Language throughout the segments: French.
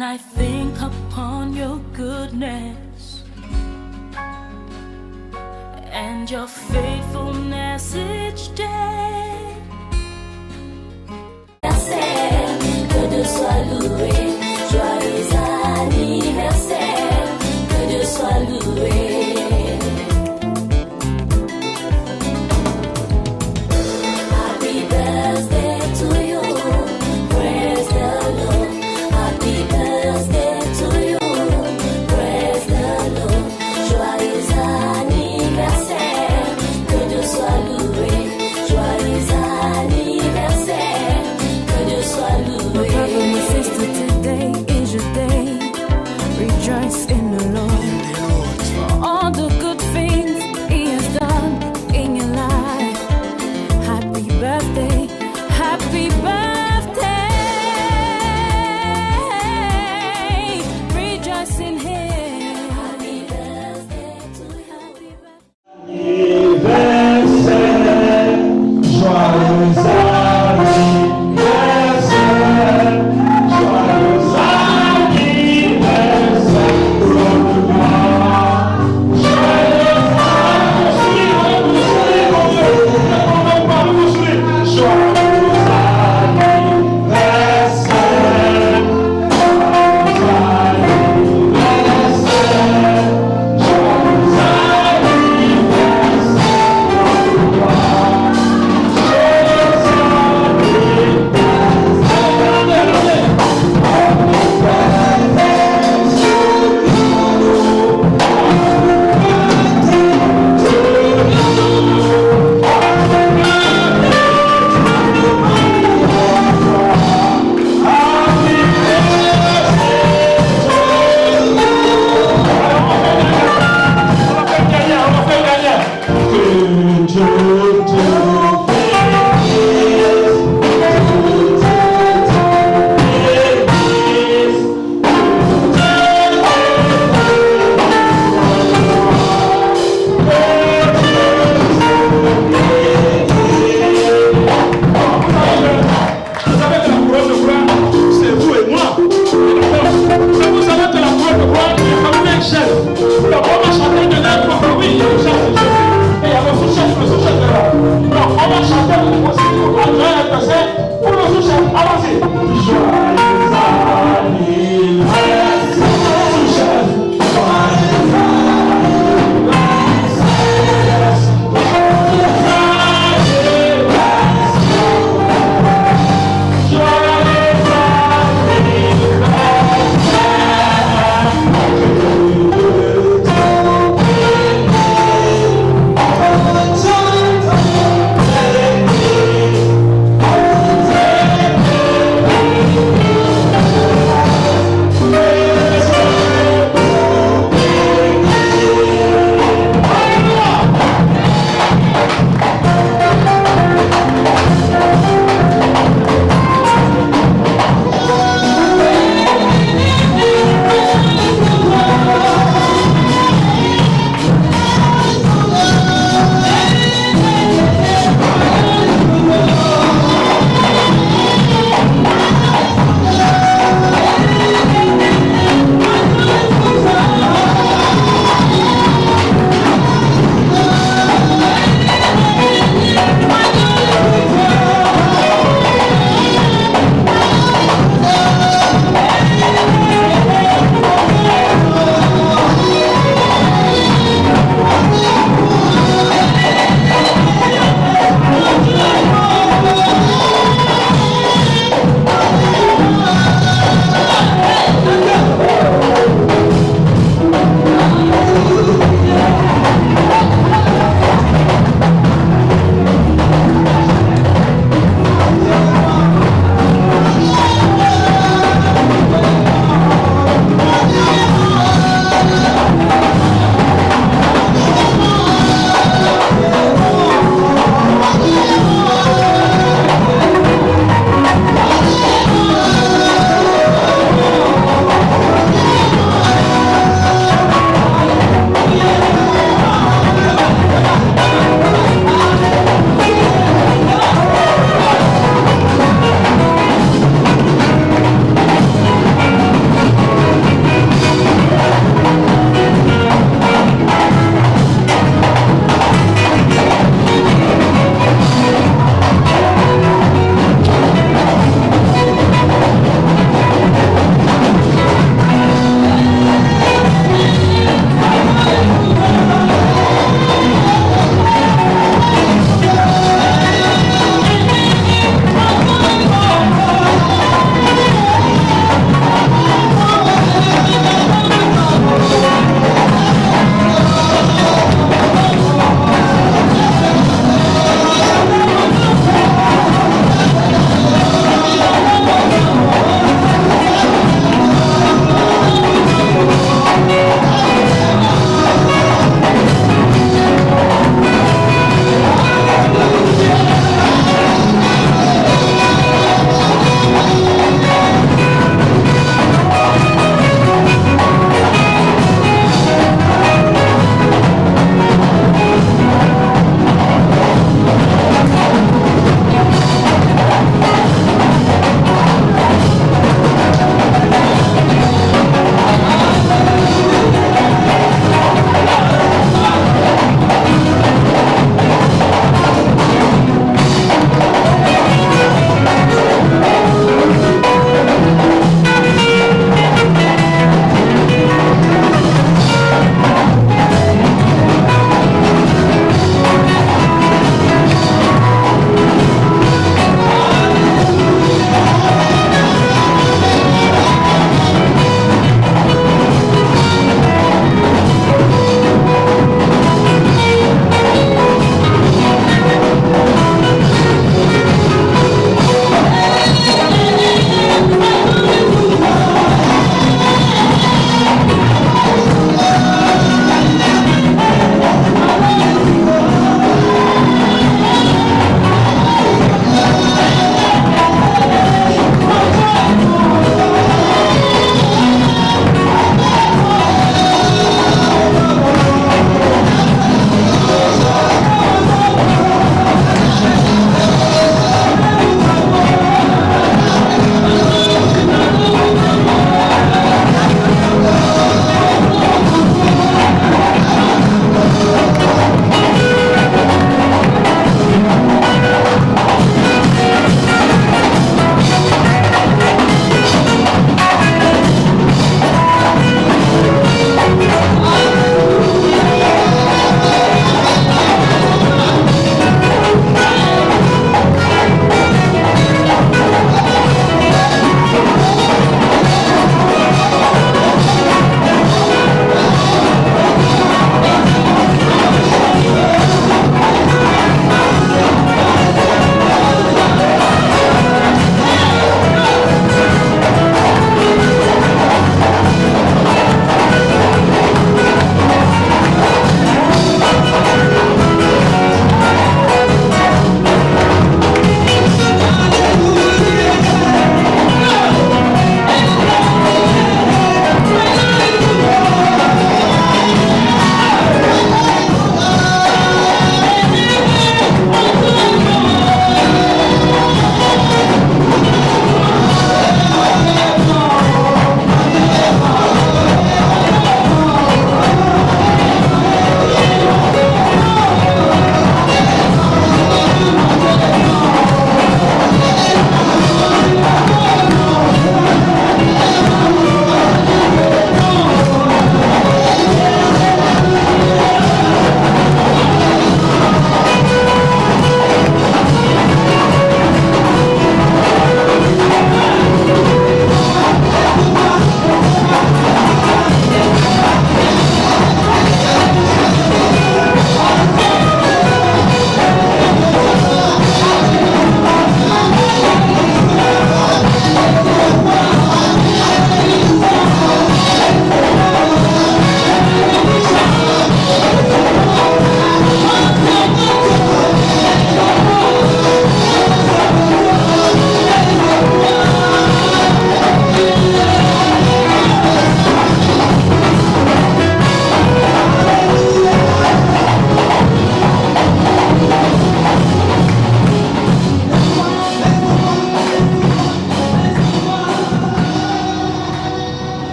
When I think upon your goodness and your faithfulness each day, que Dieu soit loué, joyeux anniversaire, que Dieu soit loué. Happy birthday to you, praise the Lord. Happy birthday to you, praise the Lord. Joyeux anniversaire, que Dieu soit loué, joyeux anniversaire, que Dieu soit loué. My brother, my sister, today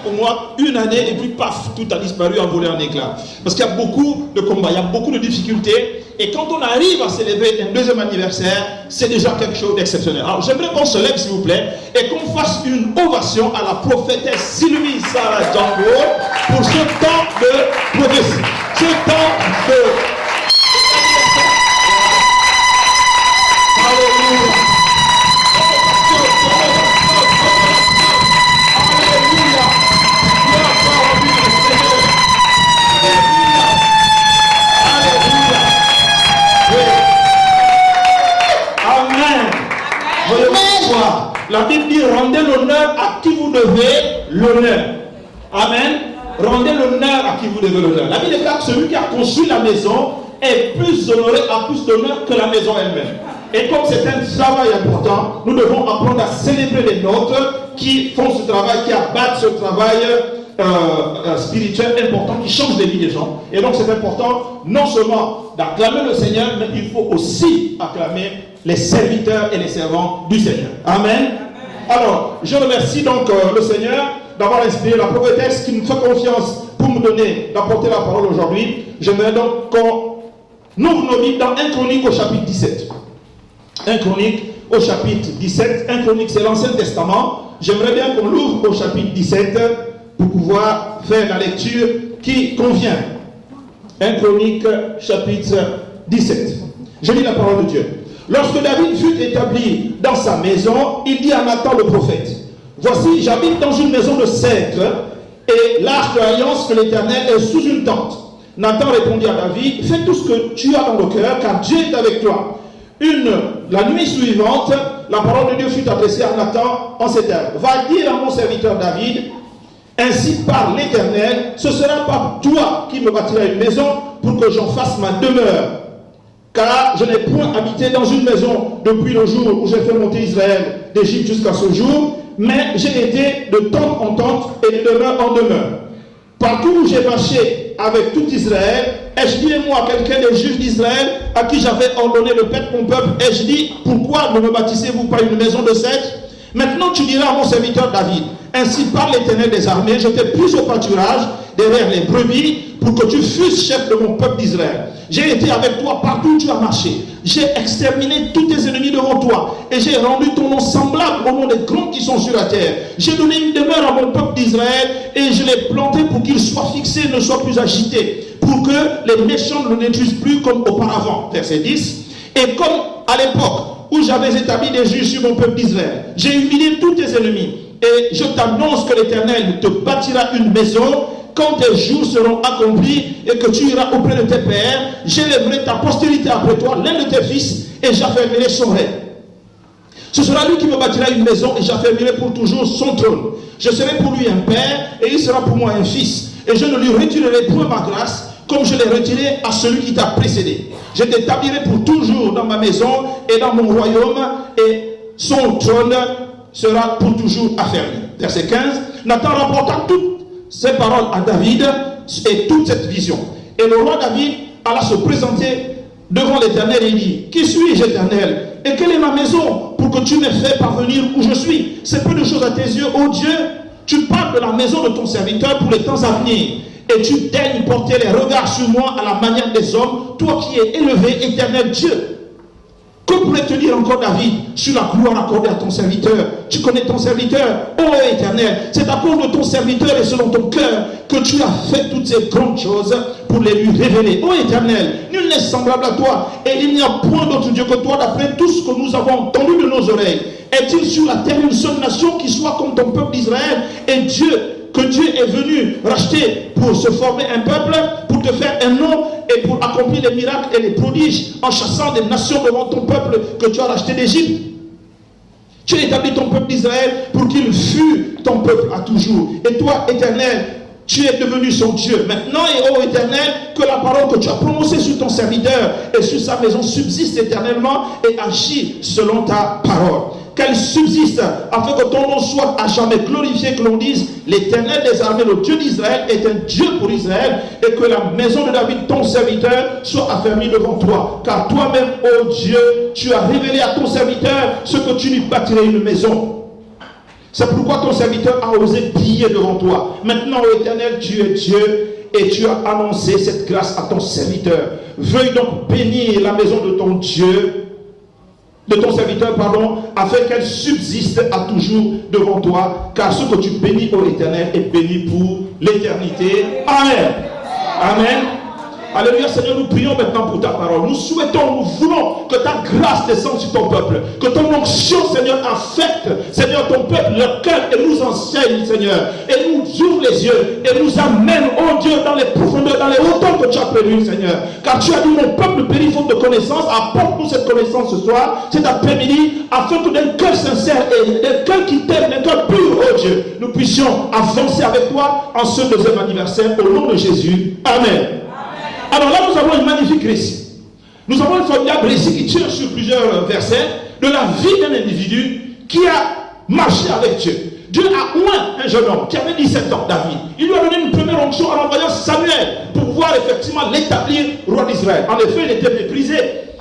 quelques mois, une année, et puis paf, tout a disparu, a volé en éclats. Parce qu'il y a beaucoup de combats, il y a beaucoup de difficultés. Et quand on arrive à célébrer un deuxième anniversaire, c'est déjà quelque chose d'exceptionnel. Alors j'aimerais qu'on se lève, s'il vous plaît, et qu'on fasse une ovation à la prophétesse Sylvie Sarah Django pour ce temps de prophétie, ce temps de... Alléluia. La Bible dit rendez l'honneur à qui vous devez l'honneur. Amen. Rendez l'honneur à qui vous devez l'honneur. La Bible déclare que celui qui a construit la maison est plus honoré, a plus d'honneur que la maison elle-même. Et comme c'est un travail important, nous devons apprendre à célébrer les nôtres qui font ce travail, qui abattent ce travail spirituel important, qui change les vies des gens. Et donc c'est important non seulement d'acclamer le Seigneur, mais il faut aussi acclamer les serviteurs et les servants du Seigneur. Amen. Alors, je remercie donc le Seigneur d'avoir inspiré la prophétesse qui nous fait confiance pour me donner, d'apporter la parole aujourd'hui. J'aimerais donc qu'on ouvre nos Bibles dans 1 Chronique au chapitre 17. 1 Chronique au chapitre 17. 1 Chronique, c'est l'Ancien Testament. J'aimerais bien qu'on l'ouvre au chapitre 17 pour pouvoir faire la lecture qui convient. 1 Chronique, chapitre 17. Je lis la parole de Dieu. Lorsque David fut établi dans sa maison, il dit à Nathan le prophète, « Voici, j'habite dans une maison de cèdre, et l'arche de l'alliance que l'Éternel est sous une tente. » Nathan répondit à David, « Fais tout ce que tu as dans le cœur, car Dieu est avec toi. » La nuit suivante, la parole de Dieu fut adressée à Nathan en ces termes. « Va dire à mon serviteur David, ainsi parle l'Éternel, ce sera pas toi qui me bâtiras une maison pour que j'en fasse ma demeure. Car je n'ai point habité dans une maison depuis le jour où j'ai fait monter Israël d'Égypte jusqu'à ce jour, mais j'ai été de tente en tente et de demeure en demeure. Partout où j'ai marché avec tout Israël, ai-je dit moi quelqu'un des juges d'Israël à qui j'avais ordonné de paître mon peuple, ai-je dit, pourquoi ne me bâtissez-vous pas une maison de cèdre? Maintenant tu diras à mon serviteur David, ainsi parle l'Éternel des armées, je t'ai pris au pâturage derrière les brebis pour que tu fusses chef de mon peuple d'Israël. J'ai été avec toi partout où tu as marché. J'ai exterminé tous tes ennemis devant toi. Et j'ai rendu ton nom semblable au nom des grands qui sont sur la terre. J'ai donné une demeure à mon peuple d'Israël et je l'ai planté pour qu'il soit fixé et ne soit plus agité. Pour que les méchants ne le détruisent plus comme auparavant. Verset 10. Et comme à l'époque où j'avais établi des juges sur mon peuple d'Israël, j'ai humilié tous tes ennemis. Et je t'annonce que l'Éternel te bâtira une maison. Quand tes jours seront accomplis et que tu iras auprès de tes pères, j'élèverai ta postérité après toi, l'un de tes fils, et j'affermirai son règne. Ce sera lui qui me bâtira une maison et j'affermirai pour toujours son trône. Je serai pour lui un père et il sera pour moi un fils. Et je ne lui retirerai point ma grâce comme je l'ai retiré à celui qui t'a précédé. Je t'établirai pour toujours dans ma maison et dans mon royaume et son trône sera pour toujours affermi. Verset 15. Nathan rapporta toutes ces paroles à David et toute cette vision. Et le roi David alla se présenter devant l'Éternel et il dit, qui suis-je, Éternel? Et quelle est ma maison pour que tu me fais parvenir où je suis? C'est peu de choses à tes yeux, ô Dieu. Tu parles de la maison de ton serviteur pour les temps à venir. Et tu daignes porter les regards sur moi à la manière des hommes, toi qui es élevé, Éternel Dieu. Que pourrait te dire encore David sur la gloire accordée à ton serviteur? Tu connais ton serviteur, ô Éternel. C'est à cause de ton serviteur et selon ton cœur que tu as fait toutes ces grandes choses pour les lui révéler. Ô Éternel, nul n'est semblable à toi et il n'y a point d'autre Dieu que toi d'après tout ce que nous avons entendu de nos oreilles. Est-il sur la terre une seule nation qui soit comme ton peuple d'Israël? Et que Dieu est venu racheter pour se former un peuple, pour te faire un nom et pour accomplir les miracles et les prodiges en chassant des nations devant ton peuple que tu as racheté d'Égypte. Tu as établi ton peuple d'Israël pour qu'il fût ton peuple à toujours. Et toi, Éternel, tu es devenu son Dieu. Maintenant, et ô Éternel, que la parole que tu as prononcée sur ton serviteur et sur sa maison subsiste éternellement et agit selon ta parole. Qu'elle subsiste afin que ton nom soit à jamais glorifié, que l'on dise l'Éternel des armées, le Dieu d'Israël est un Dieu pour Israël et que la maison de David, ton serviteur, soit affermie devant toi. Car toi-même, ô Dieu, tu as révélé à ton serviteur ce que tu lui bâtirais une maison. C'est pourquoi ton serviteur a osé prier devant toi. Maintenant, ô Éternel, tu es Dieu et tu as annoncé cette grâce à ton serviteur. Veuille donc bénir la maison de ton Dieu, de ton serviteur, pardon, afin qu'elle subsiste à toujours devant toi, car ce que tu bénis, ô Éternel, est béni pour l'éternité. Amen. Amen. Alléluia, Seigneur, nous prions maintenant pour ta parole. Nous souhaitons, nous voulons que ta grâce descende sur ton peuple. Que ton onction, Seigneur, affecte, Seigneur, ton peuple, leur cœur, et nous enseigne, Seigneur. Et nous ouvre les yeux, et nous amène, oh Dieu, dans les profondeurs, dans les hauteurs que tu as prévues, Seigneur. Car tu as dit, mon peuple périt faute de connaissance. Apporte-nous cette connaissance ce soir, cet après-midi, afin que d'un cœur sincère et d'un cœur qui t'aime, d'un cœur pur, oh Dieu, nous puissions avancer avec toi en ce deuxième anniversaire, au nom de Jésus. Amen. Alors là, nous avons une magnifique récit. Nous avons un formidable récit qui tient sur plusieurs versets de la vie d'un individu qui a marché avec Dieu. Dieu a oint un jeune homme qui avait 17 ans, David. Il lui a donné une première onction en envoyant Samuel pour pouvoir effectivement l'établir roi d'Israël. En effet, il était méprisé,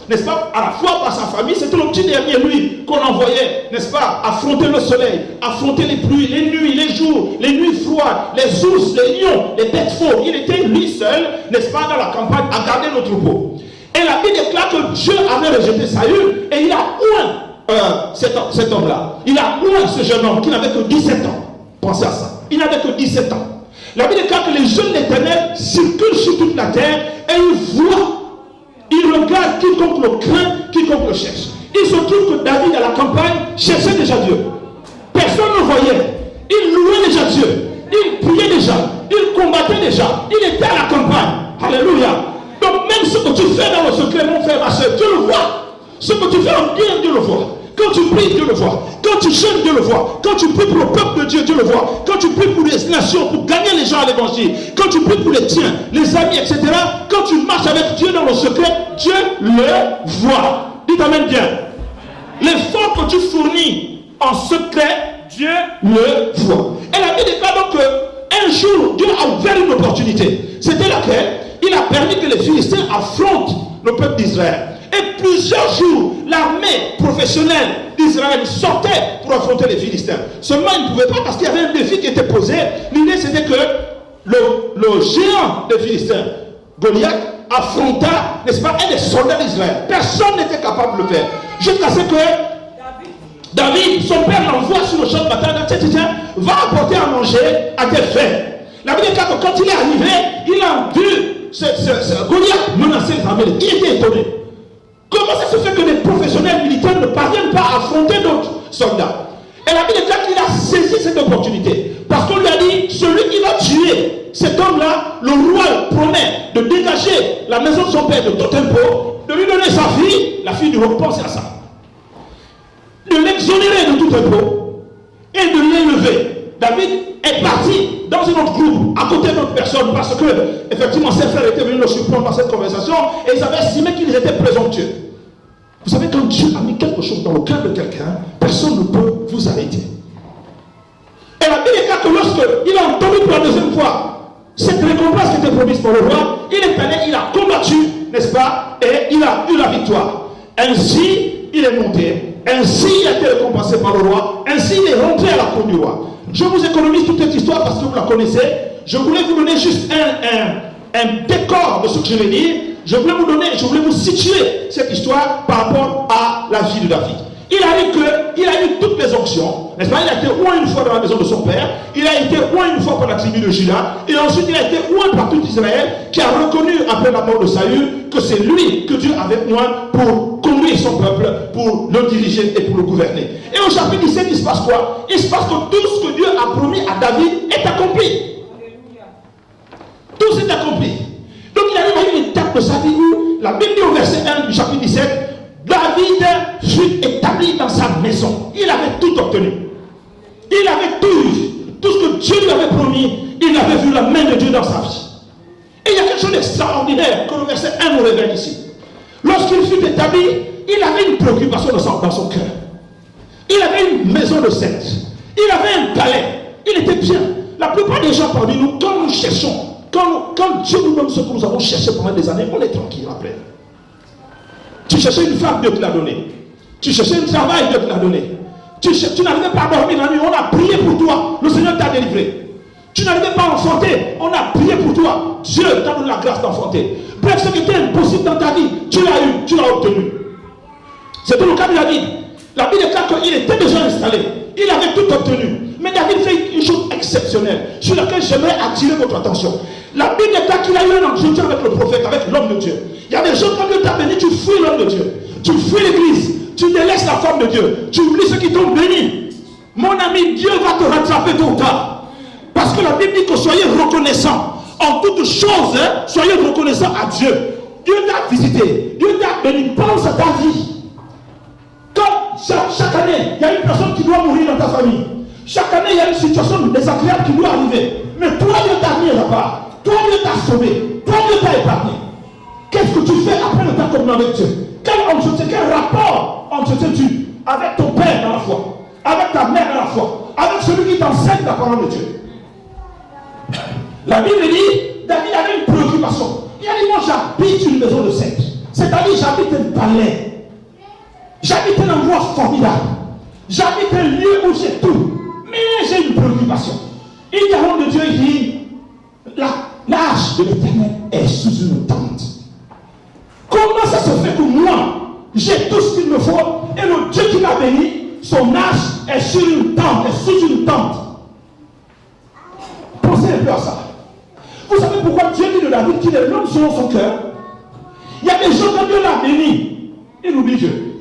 n'est-ce pas, à la fois par sa famille. C'était le petit dernier, lui, qu'on envoyait, n'est-ce pas, affronter le soleil, affronter les pluies, les nuits, les jours, les nuits froides, les ours, les lions, les bêtes fauves. Il était lui seul, n'est-ce pas, dans la campagne, à garder nos troupeaux. Et la Bible déclare que Dieu avait rejeté Saül et il a oint cet homme-là. Il a oint ce jeune homme qui n'avait que 17 ans. Pensez à ça. Il n'avait que 17 ans. La Bible déclare que les jeunes de l'Éternel circulent sur toute la terre et ils voient. Il regarde quiconque le craint, quiconque le cherche. Il se trouve que David à la campagne cherchait déjà Dieu. Personne ne voyait. Il louait déjà Dieu. Il priait déjà. Il combattait déjà. Il était à la campagne. Alléluia. Donc même ce que tu fais dans le secret, mon frère, ma soeur, Dieu le voit. Ce que tu fais en bien, Dieu le voit. Quand tu pries, Dieu le voit. Quand tu jeûnes, Dieu le voit. Quand tu pries pour le peuple de Dieu, Dieu le voit. Quand tu pries pour les nations, pour gagner les gens à l'évangile. Quand tu pries pour les tiens, les amis, etc. Quand tu marches avec Dieu dans le secret, Dieu le voit. Dites amen bien. L'effort que tu fournis en secret, Dieu le voit. Et la Bible déclare donc qu'un jour, Dieu a ouvert une opportunité. C'était laquelle? Il a permis que les Philistins affrontent le peuple d'Israël. Et plusieurs jours, l'armée professionnelle d'Israël sortait pour affronter les Philistins. Seulement, ils ne pouvaient pas parce qu'il y avait un défi qui était posé. L'idée, c'était que le géant des Philistins, Goliath, affronta, n'est-ce pas, un des soldats d'Israël. Personne n'était capable de le faire. Jusqu'à ce que David, son père, l'envoie sur le champ de bataille. Tiens, va apporter à manger à tes frères. La Bible dit que quand il est arrivé, il a vu Goliath menacer les armées. Il était étonné. Comment ça se fait que les professionnels militaires ne parviennent pas à affronter d'autres soldats? Et la Bible dit qu'il a saisi cette opportunité. Parce qu'on lui a dit, celui qui va tuer cet homme-là, le roi promet de dégager la maison de son père de tout impôt, de lui donner sa fille, la fille du roi, pensez à ça, de l'exonérer de tout impôt et de l'élever. David est parti dans un autre groupe, à côté d'autres personnes, parce que, effectivement, ses frères étaient venus le surprendre dans cette conversation et ils avaient estimé qu'ils étaient présomptueux. Vous savez, quand Dieu a mis quelque chose dans le cœur de quelqu'un, personne ne peut vous arrêter. Et la Bible déclare que lorsqu'il a entendu pour la deuxième fois cette récompense qui était promise par le roi, il est allé, il a combattu, n'est-ce pas, et il a eu la victoire. Ainsi, il est monté, ainsi il a été récompensé par le roi, ainsi il est rentré à la cour du roi. Je vous économise toute cette histoire parce que vous la connaissez. Je voulais vous donner juste un décor de ce que je vais dire. Je voulais vous situer cette histoire par rapport à la vie de David. Il a eu toutes les onctions, n'est-ce pas? Il a été oint une fois dans la maison de son père, il a été oint une fois par la tribu de Juda, et ensuite il a été oint par tout Israël, qui a reconnu après la mort de Saül que c'est lui que Dieu avait oint pour conduire son peuple, pour le diriger et pour le gouverner. Et au chapitre 17, il se passe quoi? Il se passe que tout ce que Dieu a promis à David est accompli. Tout s'est accompli. Donc il arrive à une étape de sa vie où la Bible dit au verset 1 du chapitre 17, David fut établi dans sa maison. Il avait tout obtenu. Il avait tout eu. Tout ce que Dieu lui avait promis, il avait vu la main de Dieu dans sa vie. Et il y a quelque chose d'extraordinaire que le verset 1 nous révèle ici. Lorsqu'il fut établi, il avait une préoccupation dans son cœur. Il avait une maison de cèdre. Il avait un palais. Il était bien. La plupart des gens parmi nous, quand nous cherchons, quand Dieu nous donne ce que nous avons cherché pendant des années, on est tranquille après. Tu cherchais une femme, Dieu te l'a donné. Tu cherchais un travail, Dieu te l'a donné. Tu n'arrivais pas à dormir la nuit, on a prié pour toi. Le Seigneur t'a délivré. Tu n'arrivais pas à enfanter, on a prié pour toi. Dieu t'a donné la grâce d'enfanter. Bref, ce qui était impossible dans ta vie, tu l'as eu, tu l'as obtenu. C'était le cas de David. La Bible déclare qu'il était déjà installé. Il avait tout obtenu. Mais David fait une chose exceptionnelle sur laquelle j'aimerais attirer votre attention. La Bible déclare qu'il a eu un entretien avec le prophète, avec l'homme de Dieu. Il y a des gens quand Dieu t'a béni, tu fuis l'homme de Dieu. Tu fuis l'église. Tu délaisses la femme de Dieu. Tu oublies ceux qui t'ont béni. Mon ami, Dieu va te rattraper tôt ou tard. Parce que la Bible dit que soyez reconnaissants. En toutes choses, soyez reconnaissants à Dieu. Dieu t'a visité. Dieu t'a béni. Pense à ta vie. Quand chaque année, il y a une personne qui doit mourir dans ta famille. Chaque année, il y a une situation désagréable qui doit arriver. Mais toi, Dieu t'a mis là-bas. Toi, Dieu t'a sauvé. Toi, Dieu t'a épargné. Qu'est-ce que tu fais après le temps commun avec Dieu? Quel rapport entretiens-tu avec ton père dans la foi, avec ta mère dans la foi, avec celui qui t'enseigne la parole de Dieu? La Bible dit, David avait une préoccupation. Il a dit, moi j'habite une maison de cèdre. C'est-à-dire j'habite un palais. J'habite un endroit formidable. J'habite un lieu où j'ai tout. Mais j'ai une préoccupation. Et la parole de Dieu dit, l'arche de l'Éternel est sous une tente. Comment ça se fait que moi, j'ai tout ce qu'il me faut et le Dieu qui m'a béni, son arche est sur une tente, est sous une tente? Pensez un peu à ça. Vous savez pourquoi Dieu dit de David qu'il est l'homme selon son cœur? Il y a des gens quand Dieu l'a béni, il oublie Dieu.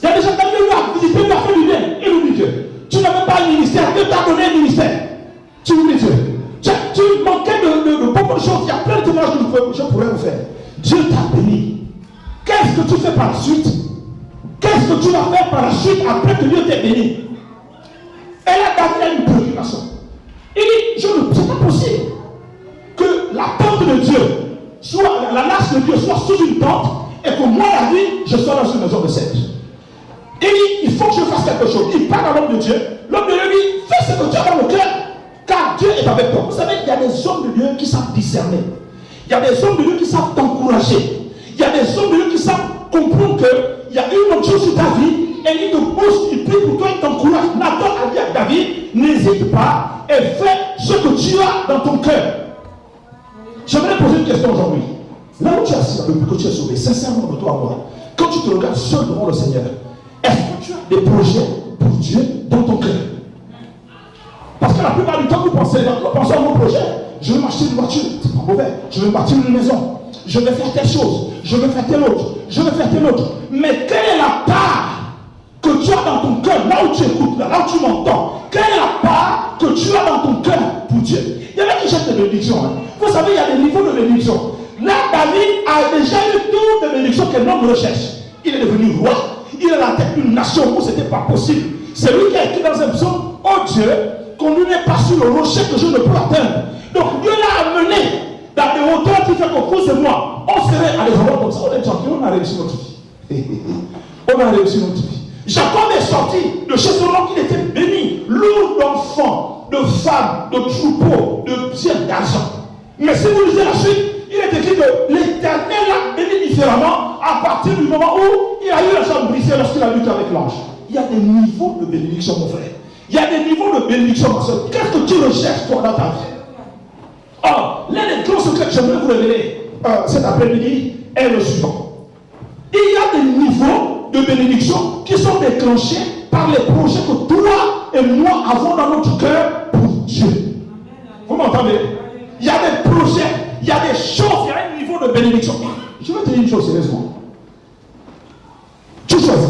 Il y a des gens quand Dieu l'a visité, il l'a fait du bien, il oublie Dieu. Tu n'avais pas un ministère, Dieu t'a donné un ministère. Tu oublies Dieu. Tu manquais de beaucoup de choses. Il y a plein de témoignages que je pourrais vous faire. Dieu t'a béni. Qu'est-ce que tu fais par la suite? Qu'est-ce que tu vas faire par la suite après que Dieu t'ait béni? Et là, David a une préoccupation. Il dit, c'est pas possible que la tente de Dieu soit, la lâche de Dieu soit sous une tente et que moi, David, je sois dans une maison de cèdre. Il dit, il faut que je fasse quelque chose. Il parle à l'homme de Dieu. L'homme de Dieu dit, fais ce que tu as dans le cœur, car Dieu est avec toi. Vous savez, il y a des hommes de Dieu qui savent discerner. Il y a des hommes de Dieu qui savent t'encourager. Il y a des hommes de Dieu qui savent comprendre qu'il y a une autre chose sur ta vie et il te pousse, il prie pour toi, il t'encourage. Nathan a dit à David, n'hésite pas et fais ce que tu as dans ton cœur. J'aimerais poser une question aujourd'hui. Là où tu es assis, depuis que tu es sauvé, sincèrement de toi à moi, quand tu te regardes seul devant le Seigneur, est-ce que tu as des projets pour Dieu dans ton cœur? Parce que la plupart du temps, nous pensons à nos projets. Je vais m'acheter une voiture, c'est pas mauvais. Je vais bâtir une maison. Je vais faire telle chose. Je vais faire telle autre. Je vais faire telle autre. Mais quelle est la part que tu as dans ton cœur, là où tu écoutes, là où tu m'entends? Quelle est la part que tu as dans ton cœur pour Dieu? Il y en a qui cherchent des bénédictions. Hein. Vous savez, il y a des niveaux de bénédiction. Là, David a déjà eu toutes les bénédictions qu'un homme recherche. Il est devenu roi. Il est à la tête d'une nation où ce n'était pas possible. C'est lui qui a écrit dans un psaume, oh Dieu, conduis-moi pas sur le rocher que je ne peux atteindre. Donc Dieu l'a amené dans des hauteurs qui fait que vous et moi, on serait à des endroits comme ça. On est tranquille, on a réussi notre vie. On a réussi notre vie. Jacob est sorti de chez son homme qui était béni, lourd d'enfants, de femmes, de troupeaux, de biens, d'argent. Mais si vous lisez la suite, il est écrit que l'Éternel l'a béni différemment à partir du moment où il a eu la jambe brisée lorsqu'il a lutté avec l'ange. Il y a des niveaux de bénédiction, mon frère. Il y a des niveaux de bénédiction, ma soeur. Qu'est-ce que tu recherches, toi, dans ta vie? Or, l'un des grands secrets que j'aimerais vous révéler cet après-midi est le suivant. Il y a des niveaux de bénédiction qui sont déclenchés par les projets que toi et moi avons dans notre cœur pour Dieu. Vous m'entendez? Il y a des projets, il y a des choses, il y a un niveau de bénédiction. Je vais te dire une chose sérieusement. Tu choisis.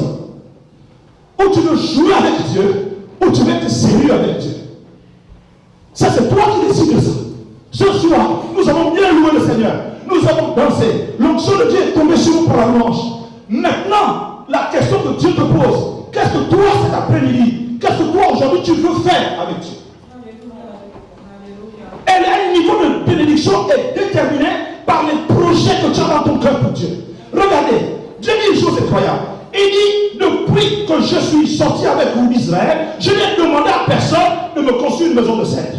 Ou tu veux jouer avec Dieu, ou tu veux être sérieux avec Dieu. Ça, c'est toi qui décides de ça. Ce soir, nous avons bien loué le Seigneur. Nous avons dansé. L'onction de Dieu est tombée sur nous pour la louange. Maintenant, la question que Dieu te pose, qu'est-ce que toi cet après-midi, qu'est-ce que toi aujourd'hui tu veux faire avec Dieu? Et le niveau de bénédiction est déterminé par les projets que tu as dans ton cœur pour Dieu. Regardez, Dieu dit une chose incroyable. Il dit, depuis que je suis sorti avec vous d'Israël, je n'ai demandé à personne de me construire une maison de cèdre.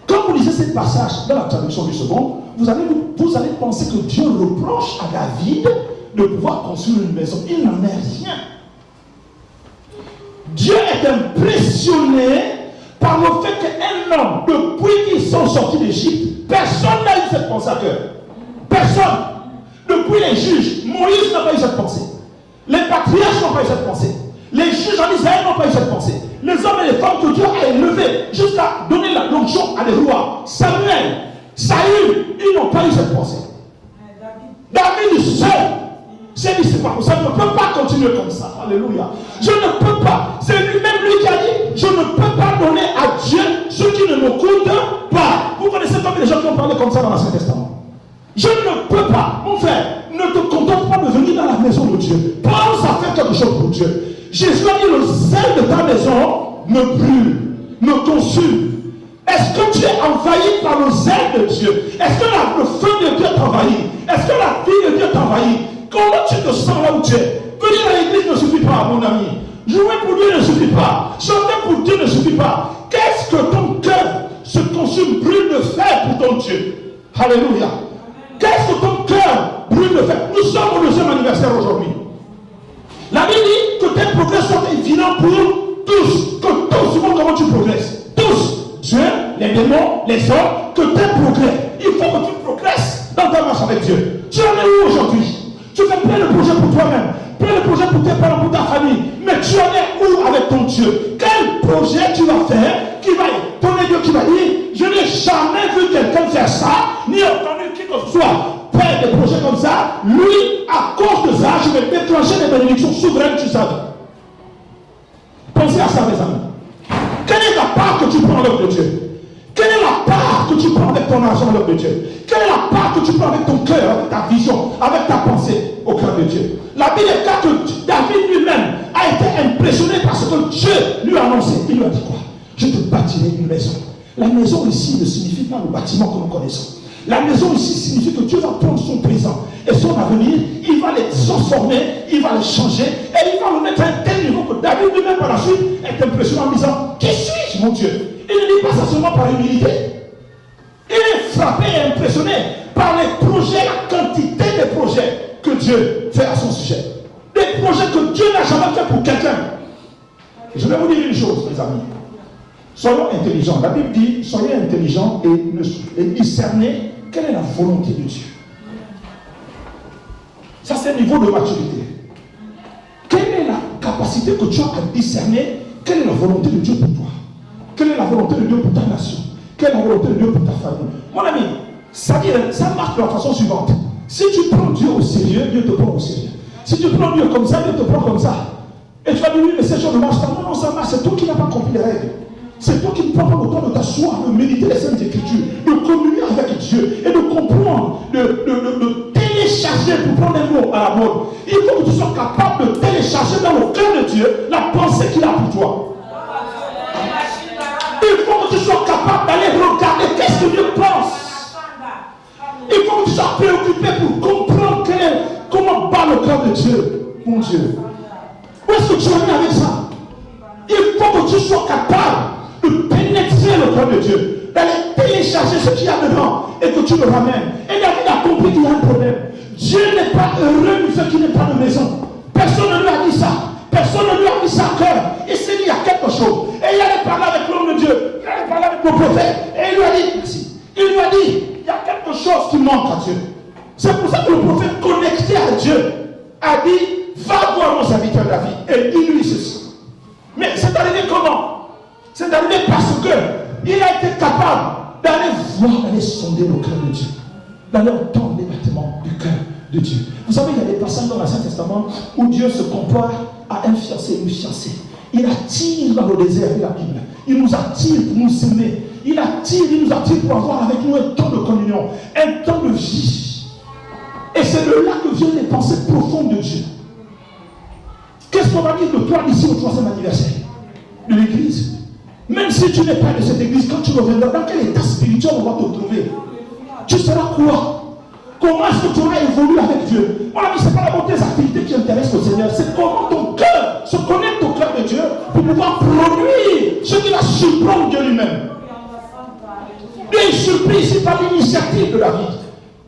Quand vous lisez ce passage dans la traduction du second, vous allez penser que Dieu reproche à David de pouvoir construire une maison. Il n'en est rien. Dieu est impressionné par le fait qu'un homme, depuis qu'ils sont sortis d'Égypte, personne n'a eu cette pensée à cœur. Personne. Depuis les juges, Moïse n'a pas eu cette pensée. Les patriarches n'ont pas eu cette pensée. Les juges en Israël n'ont pas eu cette pensée. Les hommes et les femmes que Dieu a élevés jusqu'à donner la l'onction à des rois, Samuel, Saül, ils n'ont pas eu cette pensée. David seul s'est dit, c'est pas possible, je ne peux pas continuer comme ça. Alléluia. Je ne peux pas. C'est lui-même lui qui a dit, je ne peux pas donner à Dieu ce qui ne me coûte pas. Vous connaissez pas des gens qui ont parlé comme ça dans l'Ancien Testament. Je ne peux pas, mon frère, ne te contente pas de venir dans la maison de Dieu. Pense à faire quelque chose pour Dieu. Jésus a dit, le zèle de ta maison me brûle, me consume. Est-ce que tu es envahi par le zèle de Dieu? Est-ce que le feu de Dieu t'envahit? Est-ce que la vie de Dieu t'envahit? Comment tu te sens là où tu es? Venir à l'église ne suffit pas, mon ami. Jouer pour Dieu ne suffit pas. Chanter pour Dieu ne suffit pas. Qu'est-ce que ton cœur se consume, brûle de faire pour ton Dieu? Alléluia. Qu'est-ce que ton cœur brûle de faire? Nous sommes au 2e anniversaire aujourd'hui. La Bible dit que tes progrès soient évidents pour tous. Que tous, comment tu progresses? Tous. Dieu, les démons, les hommes, que tes progrès. Il faut que tu progresses dans ta marche avec Dieu. Tu en es où aujourd'hui? Tu fais plein de projets pour toi-même, plein de projets pour tes parents, pour ta famille. Mais tu en es où avec ton Dieu? Quel projet tu vas faire qui va donner Dieu qui va dire, je n'ai jamais vu quelqu'un faire ça, ni entendu qui que ce soit faire des projets comme ça. Lui, à cause de ça, je vais déclencher des bénédictions souveraines sur sa vie. Pensez à ça, mes amis. Quelle est la part que tu prends avec le Dieu? Quelle est la part que tu prends avec ton argent avec le Dieu? Quelle est la part que tu prends avec ton cœur, avec ta vision, avec ta pensée au cœur de Dieu? La Bible est claire que David lui-même a été impressionné par ce que Dieu lui a annoncé. Il lui a dit quoi? Je te bâtirai une maison. La maison ici ne signifie pas le bâtiment que nous connaissons. La maison ici signifie que Dieu va prendre son présent et son avenir, il va les transformer, il va les changer et il va le mettre à un tel niveau que David lui-même par la suite est impressionné en disant, qui suis-je, mon Dieu? Il ne dit pas ça seulement par humilité. Il est frappé et impressionné par les projets, la quantité des projets que Dieu fait à son sujet. Des projets que Dieu n'a jamais fait pour quelqu'un. Je vais vous dire une chose, mes amis. Soyons intelligents. La Bible dit, soyez intelligents et discernez quelle est la volonté de Dieu. Ça, c'est le niveau de maturité. Quelle est la capacité que tu as à discerner quelle est la volonté de Dieu pour toi? Quelle est la volonté de Dieu pour ta nation? Quelle est la volonté de Dieu pour ta famille? Mon ami, ça marche de la façon suivante. Si tu prends Dieu au sérieux, Dieu te prend au sérieux. Si tu prends Dieu comme ça, Dieu te prend comme ça. Et tu vas dire, oui, mais ces choses ne marchent pas. Non, non, ça marche. C'est toi qui n'as pas compris les règles. C'est toi qui ne prends pas le temps de t'asseoir, de méditer les Saintes Écritures, de communier avec Dieu et de comprendre, de télécharger, pour prendre un mot à la mode. Il faut que tu sois capable de télécharger dans le cœur de Dieu la pensée qu'il a pour toi. Il faut que tu sois capable d'aller regarder qu'est-ce que Dieu pense. Il faut que tu sois préoccupé pour comprendre comment bat le cœur de Dieu, mon Dieu. Où est-ce que tu en es avec ça? Il faut que tu sois capable de pénétrer le cœur de Dieu, d'aller télécharger ce qu'il y a dedans et que tu le ramènes. Et David a compris qu'il y a un problème. Dieu n'est pas heureux de ce qui n'est pas de maison. Personne ne lui a dit ça. Personne ne lui a mis ça à cœur. Il s'est dit, il y a quelque chose. Et il allait parler avec l'homme de Dieu. Il allait parler avec le prophète. Et il lui a dit, merci. Il lui a dit, il y a quelque chose qui manque à Dieu. C'est pour ça que le prophète connecté à Dieu a dit, va voir mon serviteur David et dis-lui ceci. Mais c'est arrivé comment? C'est arrivé parce qu'il a été capable d'aller voir, d'aller sonder le cœur de Dieu, d'aller entendre les battements du cœur de Dieu. Vous savez, il y a des passages dans l'Ancien Testament où Dieu se compare à un fiancé, une fiancée. Il attire dans le désert, la Bible. Il nous attire pour nous aimer. Il nous attire pour avoir avec nous un temps de communion, un temps de vie. Et c'est de là que viennent les pensées profondes de Dieu. Qu'est-ce qu'on va dire de toi ici au 3e anniversaire de l'église? Même si tu n'es pas de cette église, quand tu reviendras, dans quel état spirituel on va te trouver? Tu seras quoi? Comment est-ce que tu auras évolué avec Dieu? Mon ami, ce n'est pas d'abord tes activités qui intéressent le Seigneur, c'est comment ton cœur se connecte au cœur de Dieu pour pouvoir produire ce qui va surprendre Dieu lui-même. Dieu est surpris ici par l'initiative de David.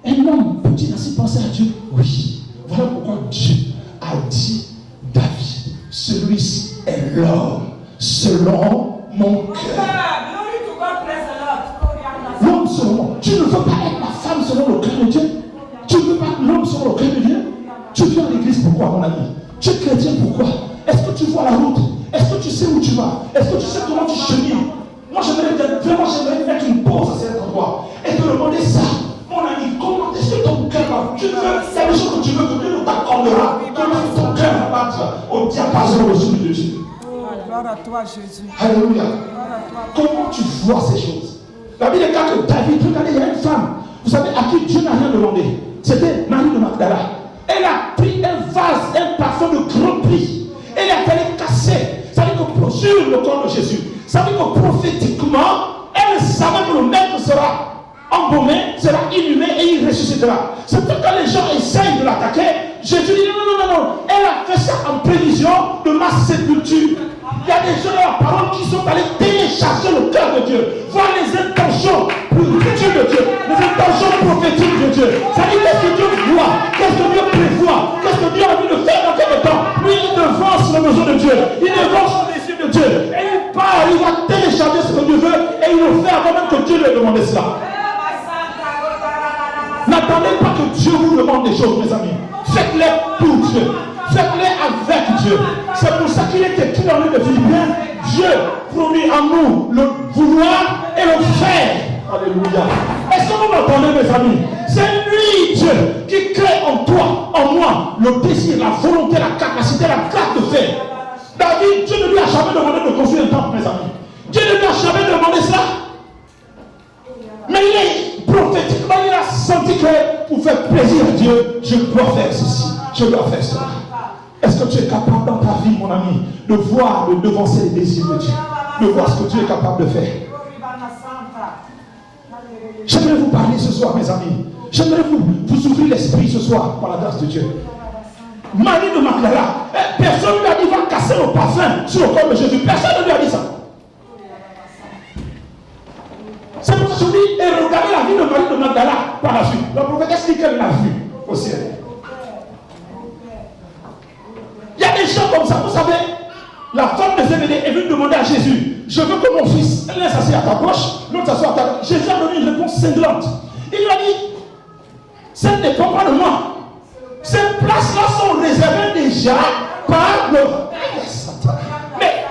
Un homme peut-il ainsi penser à Dieu? Oui. Voilà pourquoi Dieu a dit David, celui-ci est l'homme selon mon cœur. L'homme selon moi. Tu ne veux pas être la femme selon le cœur de Dieu. Tu ne veux pas être l'homme selon le cœur de Dieu. Tu viens à l'église pourquoi, mon ami? Tu es chrétien pourquoi? Est-ce que tu vois la route? Est-ce que tu sais où tu vas? Est-ce que tu sais comment tu chemines? Moi, j'aimerais mettre une pause à cet endroit et te demander ça. Mon ami, comment est-ce que ton cœur va? Tu veux, il y a des choses que tu veux que Dieu nous t'accordera. Comment ton cœur va battre au diapason au souffle de Dieu? Gloire à toi, Jésus. Alléluia. Comment tu vois ces choses? La Bible est que David, regardez, il y a une femme, vous savez, à qui Dieu n'a rien demandé. C'était Marie de Magdala. Elle a pris un vase, un parfum de grand prix. Elle a allé casser. Ça veut dire que sur le corps de Jésus, ça veut dire que prophétiquement, elle savait que le maître sera embaumé, sera inhumé et il ressuscitera. C'est pour quand les gens essayent de l'attaquer, Jésus dit non. Elle a fait ça en prévision de ma sépulture. Il y a des gens dans la parole qui sont allés télécharger le cœur de Dieu, voir les intentions futures de Dieu, les intentions prophétiques de Dieu. Ça dit qu'est-ce que Dieu voit, qu'est-ce que Dieu prévoit, qu'est-ce que Dieu a envie de faire dans quel temps. Lui, il devance le besoin de Dieu, il devance le désir de Dieu. Et il part, il va télécharger ce que Dieu veut et il le fait avant même que Dieu lui ait demandé cela. N'attendez pas que Dieu vous demande des choses, mes amis. Faites-les pour Dieu. Faites-les avec Dieu. C'est pour ça qu'il est écrit dans le livre de Philippiens, Dieu produit en nous le vouloir et le faire. Alléluia. Est-ce que vous m'entendez, mes amis? C'est lui, Dieu, qui crée en toi, en moi, le désir, la volonté, la capacité, la grâce de faire. David, Dieu ne lui a jamais demandé de construire un temple, mes amis. Dieu ne lui a jamais demandé cela. Mais il est prophétiquement, il a senti que pour faire plaisir à Dieu, je dois faire ceci, je dois faire cela. Est-ce que tu es capable dans ta vie, mon ami, de voir, de devancer les désirs de Dieu, de voir ce que Dieu est capable de faire? J'aimerais vous parler ce soir, mes amis. J'aimerais vous ouvrir l'esprit ce soir par la grâce de Dieu. Marie de Magdala, personne ne lui a dit va casser le parfum sur le corps de Jésus. Personne ne lui a dit ça. C'est pour ça que je dis, et regardez la vie de Marie de Magdala par la suite. La prophétesse dit qu'elle l'a vu au ciel. Il y a des gens comme ça, vous savez, la femme de Zébédée est venue demander à Jésus, je veux que mon fils, l'un s'assied à ta gauche, l'autre s'assied à ta gauche. Jésus a donné une réponse cinglante. Il lui a dit, ça ne dépend pas de moi. Ces places-là sont réservées déjà par le... Mais,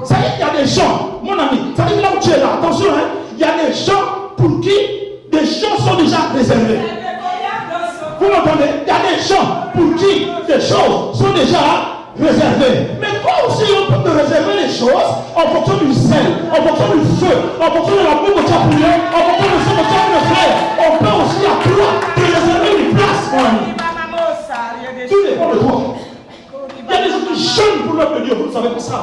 ça y est, il y a des gens, mon ami, ça veut dire là où tu es là, attention, hein, il y a des gens pour qui des choses sont déjà réservées. Vous m'entendez? Il y a des gens pour qui des choses sont déjà réservées. Mais toi aussi, on peut te réserver les choses en fonction du sel, en fonction du feu, en fonction de l'amour que tu as pour Dieu, en fonction de ce que tu as pour le faire. On peut aussi à toi te réserver une place, mon ami. Tout dépend de toi. Il y a des gens qui jeûnent pour l'œuvre de Dieu, vous ne savez pas ça.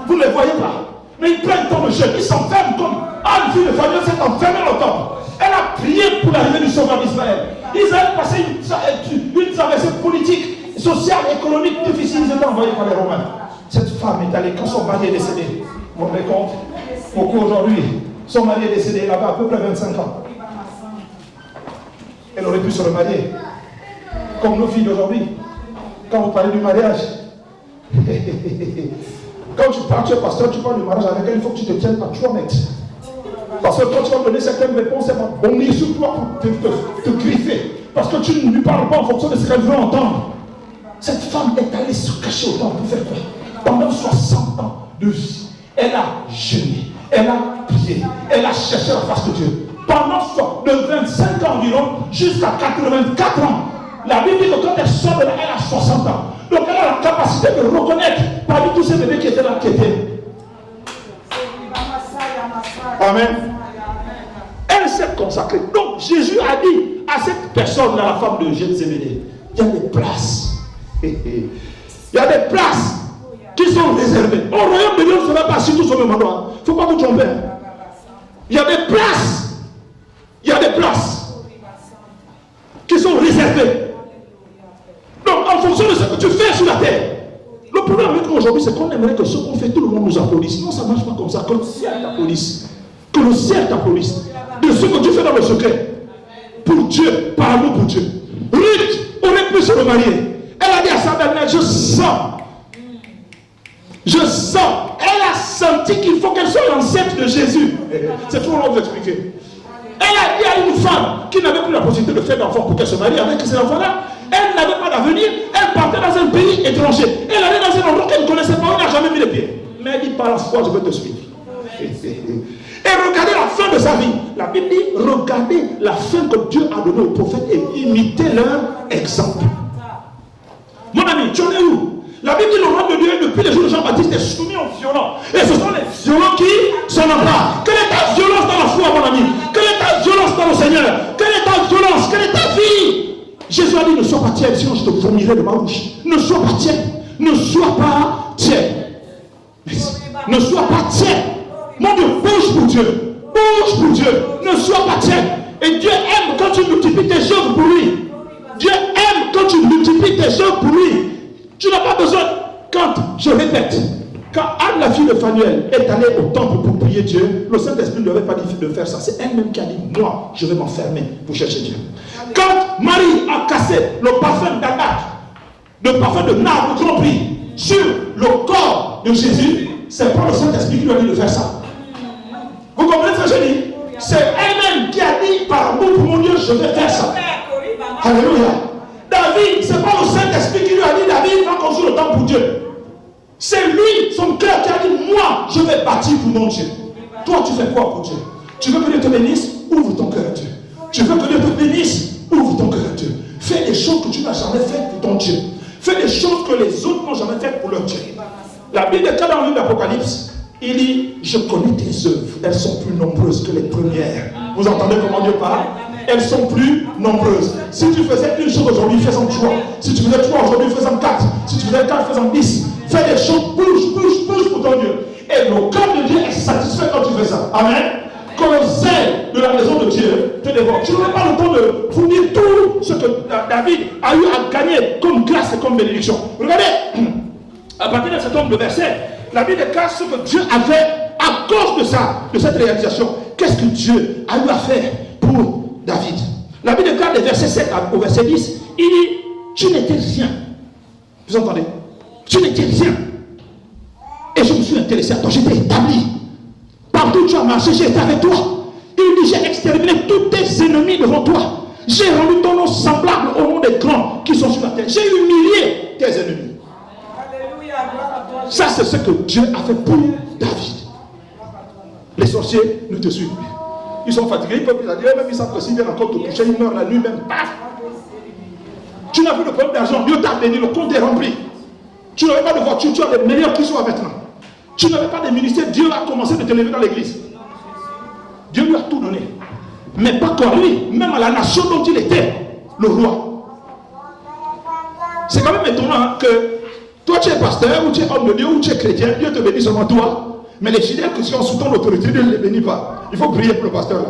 Vous ne les voyez pas. Mais ils prennent temps de jeûne, ils s'enferment comme Anne, fille de famille, s'est enfermée dans le temple. Elle a prié pour l'arrivée du sauveur d'Israël. Israël passait une traversée politique, sociale, économique difficile. Ils étaient envoyés par les Romains. Cette femme est allée, quand son mari est décédé, vous vous rendez compte? Beaucoup aujourd'hui, son mari est décédé, il avait à peu près 25 ans. Elle aurait pu se remarier. Comme nos filles d'aujourd'hui. Quand vous parlez du mariage, quand tu parles, tu es pasteur, tu parles du mariage avec elle, il faut que tu te tiennes à 3 mètres. Parce que quand tu vas donner certaines réponses, elle va bondir sur toi pour te griffer. Parce que tu ne lui parles pas en fonction de ce qu'elle veut entendre. Cette femme est allée se cacher au temple pour faire quoi? Pendant 60 ans de vie, elle a jeûné, elle a prié, elle a cherché la face de Dieu. Pendant de 25 ans environ jusqu'à 84 ans. La Bible dit que quand elle sort de là, elle a 60 ans. Donc elle a la capacité de reconnaître parmi tous ces bébés qui étaient là, qui étaient. Amen. Elle s'est consacrée. Donc Jésus a dit à cette personne-là, la femme de Zébédée, il y a des places. Il y a des places qui sont réservées. Au royaume de Dieu, on ne sera pas tous au même endroit. Il ne faut pas vous tromper. Il y a des places. Il y a des places qui sont réservées. Donc, en fonction de ce que tu fais sur la terre, le problème avec nous aujourd'hui, c'est qu'on aimerait que ce qu'on fait, tout le monde nous applaudisse. Non, ça ne marche pas comme ça. Que le ciel t'applaudisse. Que le ciel t'applaudisse. De ce que tu fais dans le secret. Pour Dieu, par amour pour Dieu. Ruth aurait pu se remarier. Elle a dit à sa belle-mère, je Je sens. Elle a senti qu'il faut qu'elle soit l'enceinte de Jésus. C'est trop long de vous expliquer. Elle a dit à une femme qui n'avait plus la possibilité de faire d'enfant pour qu'elle se marie avec ces enfants-là. Elle n'avait pas d'avenir. Elle partait dans un pays étranger. Elle allait dans un endroit qu'elle ne connaissait pas. Elle n'a jamais mis les pieds. Mais elle dit par la foi, je vais te suivre. Et regardez la fin de sa vie. La Bible dit, regardez la fin que Dieu a donnée aux prophètes et imitez leur exemple. Mon ami, tu en es où? La Bible dit, le roi de Dieu, depuis les jours de Jean-Baptiste, est soumis aux violents. Et ce sont les violents qui s'en emparent. Quelle est ta violence dans la foi, mon ami? Quelle est ta violence dans le Seigneur? Quelle est ta violence? Quelle est ta vie? Jésus a dit, ne sois pas tiède, sinon je te vomirai de ma bouche. Ne sois pas tiède. Ne sois pas tiède. Ne sois pas tiède. Mon Dieu, bouge pour Dieu. Bouge pour Dieu. Ne sois pas tiède. Et Dieu aime quand tu multiplies tes œuvres pour lui. Dieu aime quand tu multiplies tes œuvres pour lui. Tu n'as pas besoin. Quand, je répète, quand Anne, la fille de Phanuel, est allée au temple pour prier Dieu, le Saint-Esprit ne lui avait pas dit de faire ça. C'est elle-même qui a dit, moi, je vais m'enfermer pour chercher Dieu. Quand Marie a cassé le parfum d'Agathe, le parfum de nard, le grand prix, sur le corps de Jésus, c'est pas le Saint-Esprit qui lui a dit de faire ça. Vous comprenez ce que je dis? C'est elle-même qui a dit, par amour pour mon Dieu, je vais faire ça. Alléluia. David, c'est pas le Saint-Esprit qui lui a dit, David va construire le temple pour Dieu. C'est lui, son cœur, qui a dit, moi, je vais bâtir pour mon Dieu. Toi, tu fais quoi pour Dieu? Tu veux que Dieu te bénisse? Ouvre ton cœur à Dieu. Tu veux que Dieu te bénisse? Ouvre ton cœur à Dieu. Fais des choses que tu n'as jamais faites pour ton Dieu. Fais des choses que les autres n'ont jamais faites pour leur Dieu. La Bible est dans le livre d'Apocalypse. Il dit, je connais tes œuvres. Elles sont plus nombreuses que les premières. Vous entendez comment Dieu parle? Elles sont plus nombreuses. Si tu faisais une chose aujourd'hui, fais-en 3. Si tu faisais 3 aujourd'hui, fais-en 4. Si tu faisais 4, fais-en 10. Fais des choses, bouge pour ton Dieu. Et le cœur de Dieu est satisfait quand tu fais ça. Amen. Quand le zèle de la maison de Dieu te dévore. Tu n'auras pas le temps de vous dire tout ce que David a eu à gagner comme grâce et comme bénédiction. Regardez, à partir de cet nombre de versets, la Bible déclare ce que Dieu a fait à cause de ça, de cette réalisation. Qu'est-ce que Dieu a eu à faire pour David? La Bible déclare des versets 7 au verset 10, il dit, tu n'étais rien. Vous entendez? Tu n'étais rien. Et je me suis intéressé à toi, j'étais établi. Partout où tu as marché, j'ai été avec toi. Il dit, j'ai exterminé tous tes ennemis devant toi. J'ai rendu ton nom semblable au nom des grands qui sont sur la terre. J'ai humilié tes ennemis. Ça, c'est ce que Dieu a fait pour David. Les sorciers ne te suivent plus. Ils sont fatigués, ils peuvent plus dire, même ils savent que s'ils viennent encore te toucher, ils meurent la nuit même. Paf! Tu n'as plus de problème d'argent, Dieu t'a béni, le compte est rempli. Tu n'avais pas de voiture, tu as les meilleurs qui sont maintenant. Tu n'avais pas de ministère, Dieu a commencé de te lever dans l'église. Dieu lui a tout donné. Mais pas qu'à lui, même à la nation dont il était, le roi. C'est quand même étonnant hein, que toi tu es pasteur, ou tu es homme de Dieu, ou tu es chrétien, Dieu te bénit seulement toi. Mais les fidèles qui sont sous ton autorité, Dieu ne les bénit pas. Il faut prier pour le pasteur là.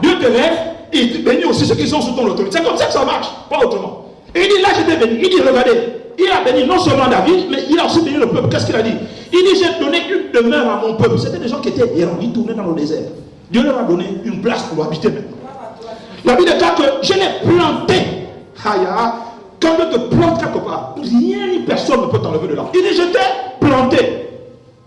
Dieu te lève et il te bénit aussi ceux qui sont sous ton autorité. C'est comme ça que ça marche, pas autrement. Et il dit là j'étais béni. Il dit regardez, il a béni non seulement David, mais il a aussi béni le peuple. Qu'est-ce qu'il a dit? Il dit j'ai donné une demeure à mon peuple. C'était des gens qui étaient errants, ils tournaient dans le désert. Dieu leur a donné une place pour habiter maintenant. La Bible déclare que je l'ai planté. Quand Dieu te plante quelque part, rien ni personne ne peut t'enlever de là. Il dit, je t'ai planté.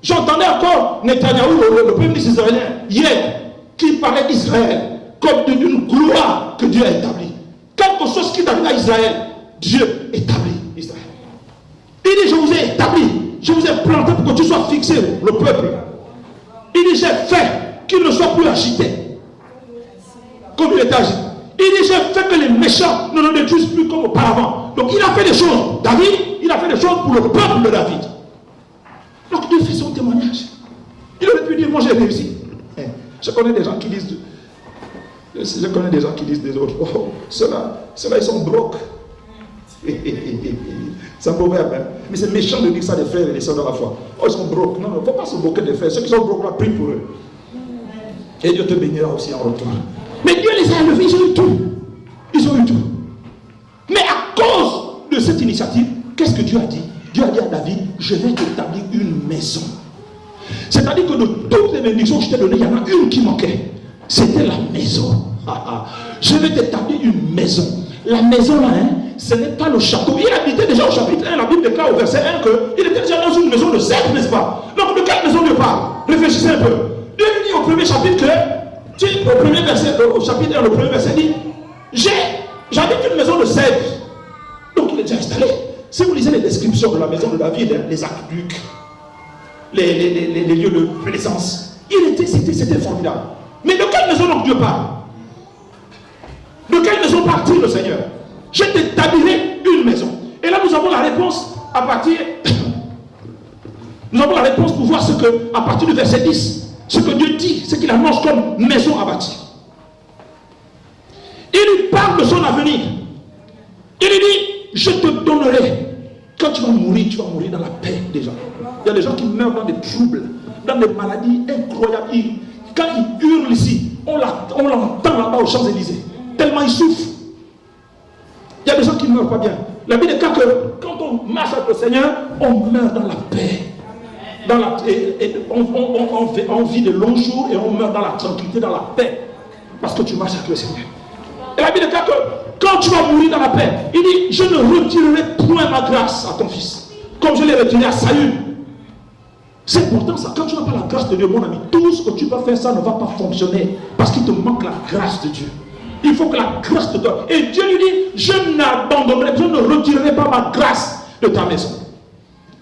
J'entendais encore Netanyahou, le premier ministre israélien, hier, qui parlait d'Israël comme d'une gloire que Dieu a établie. Quelque chose qui t'arrive à Israël, Dieu établit Israël. Il dit, je vous ai établi, je vous ai planté pour que tu sois fixé, le peuple. Il dit, j'ai fait qu'il ne soit plus agité, comme il était agité. Il dit, j'ai fait que les méchants ne nous détruisent plus comme auparavant. Donc il a fait des choses. David, il a fait des choses pour le peuple de David. Donc Dieu fait son témoignage. Il aurait pu dire, moi j'ai réussi. Je connais des gens qui disent, des autres, oh, ceux-là, ils sont broke. C'est un proverbe, hein? Mais c'est méchant de dire ça des frères et des sœurs dans la foi. Oh, ils sont broke. Non, il ne faut pas se bloquer des frères. Ceux qui sont broke, là, prie pour eux. Et Dieu te bénira aussi en retour. Mais Dieu les a élevés, ils ont eu tout. Ils ont eu tout. Mais à cause de cette initiative, qu'est-ce que Dieu a dit? Dieu a dit à David, je vais t'établir une maison. C'est-à-dire que de toutes les bénédictions que je t'ai données, il y en a une qui manquait. C'était la maison. Je vais t'établir une maison. La maison là, hein, ce n'est pas le château. Il habitait déjà au chapitre 1, la Bible déclare au verset 1 qu'il était déjà dans une maison de cèdre, n'est-ce pas? Donc de quelle maison Dieu parle? Réfléchissez un peu. Dieu lui dit au premier chapitre au premier verset, au chapitre 1, le premier verset dit, j'habite une maison de cèdre. Donc il est déjà installé. Si vous lisez les descriptions de la maison de David, les aqueducs, les lieux de plaisance, c'était formidable. Mais de quelle maison donc Dieu parle? De quelle maison partit le Seigneur? Je t'établirai une maison. Et là nous avons la réponse à partir... Nous avons la réponse pour voir à partir du verset 10, ce que Dieu dit, ce qu'il annonce comme maison à bâtir. Il lui parle de son avenir. Il lui dit, je te donnerai. Quand tu vas mourir dans la paix déjà. Il y a des gens qui meurent dans des troubles, dans des maladies incroyables. Quand ils hurlent ici, on l'entend là-bas aux Champs-Élysées. Tellement ils souffrent. Il y a des gens qui ne meurent pas bien. La Bible déclare que quand on marche avec le Seigneur, on meurt dans la paix. On vit de longs jours et on meurt dans la tranquillité, dans la paix. Parce que tu marches avec le Seigneur. Et la Bible déclare que quand tu vas mourir dans la paix, il dit, je ne retirerai point ma grâce à ton fils, comme je l'ai retiré à Saül. C'est important ça. Quand tu n'as pas la grâce de Dieu, mon ami, tout ce que tu vas faire, ça ne va pas fonctionner. Parce qu'il te manque la grâce de Dieu. Il faut que la grâce de toi. Et Dieu lui dit, je n'abandonnerai, je ne retirerai pas ma grâce de ta maison.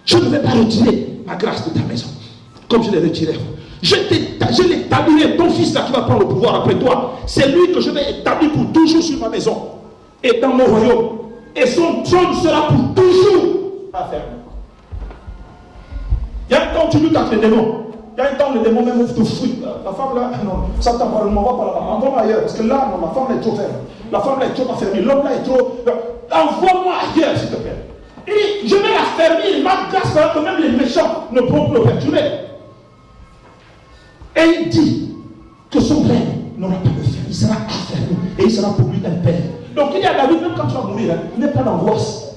Je ne vais pas retirer ma grâce de ta maison, comme je l'ai retiré. Je l'établirai, ton fils là qui va prendre le pouvoir après toi, c'est lui que je vais établir pour toujours sur ma maison et dans mon royaume. Et son trône sera pour toujours affermi. Il y a un temps où tu luttes avec les démons. Il y a un temps où les démons même te fouillent. La femme là, non, ça t'en parle, on va pas là-bas. Envoie-moi ailleurs, parce que là, non, la femme là est trop ferme. La femme là est trop affermie. L'homme là est trop. Envoie-moi ailleurs, s'il te plaît. Il dit, je vais la fermer, ma grâce fera que même les méchants ne pourront plus le perturber. Et il dit que son règne n'aura pas de fin. Il sera affermi et il sera pour lui un père. Donc il dit à David, même quand tu vas mourir, n'aie pas d'angoisse.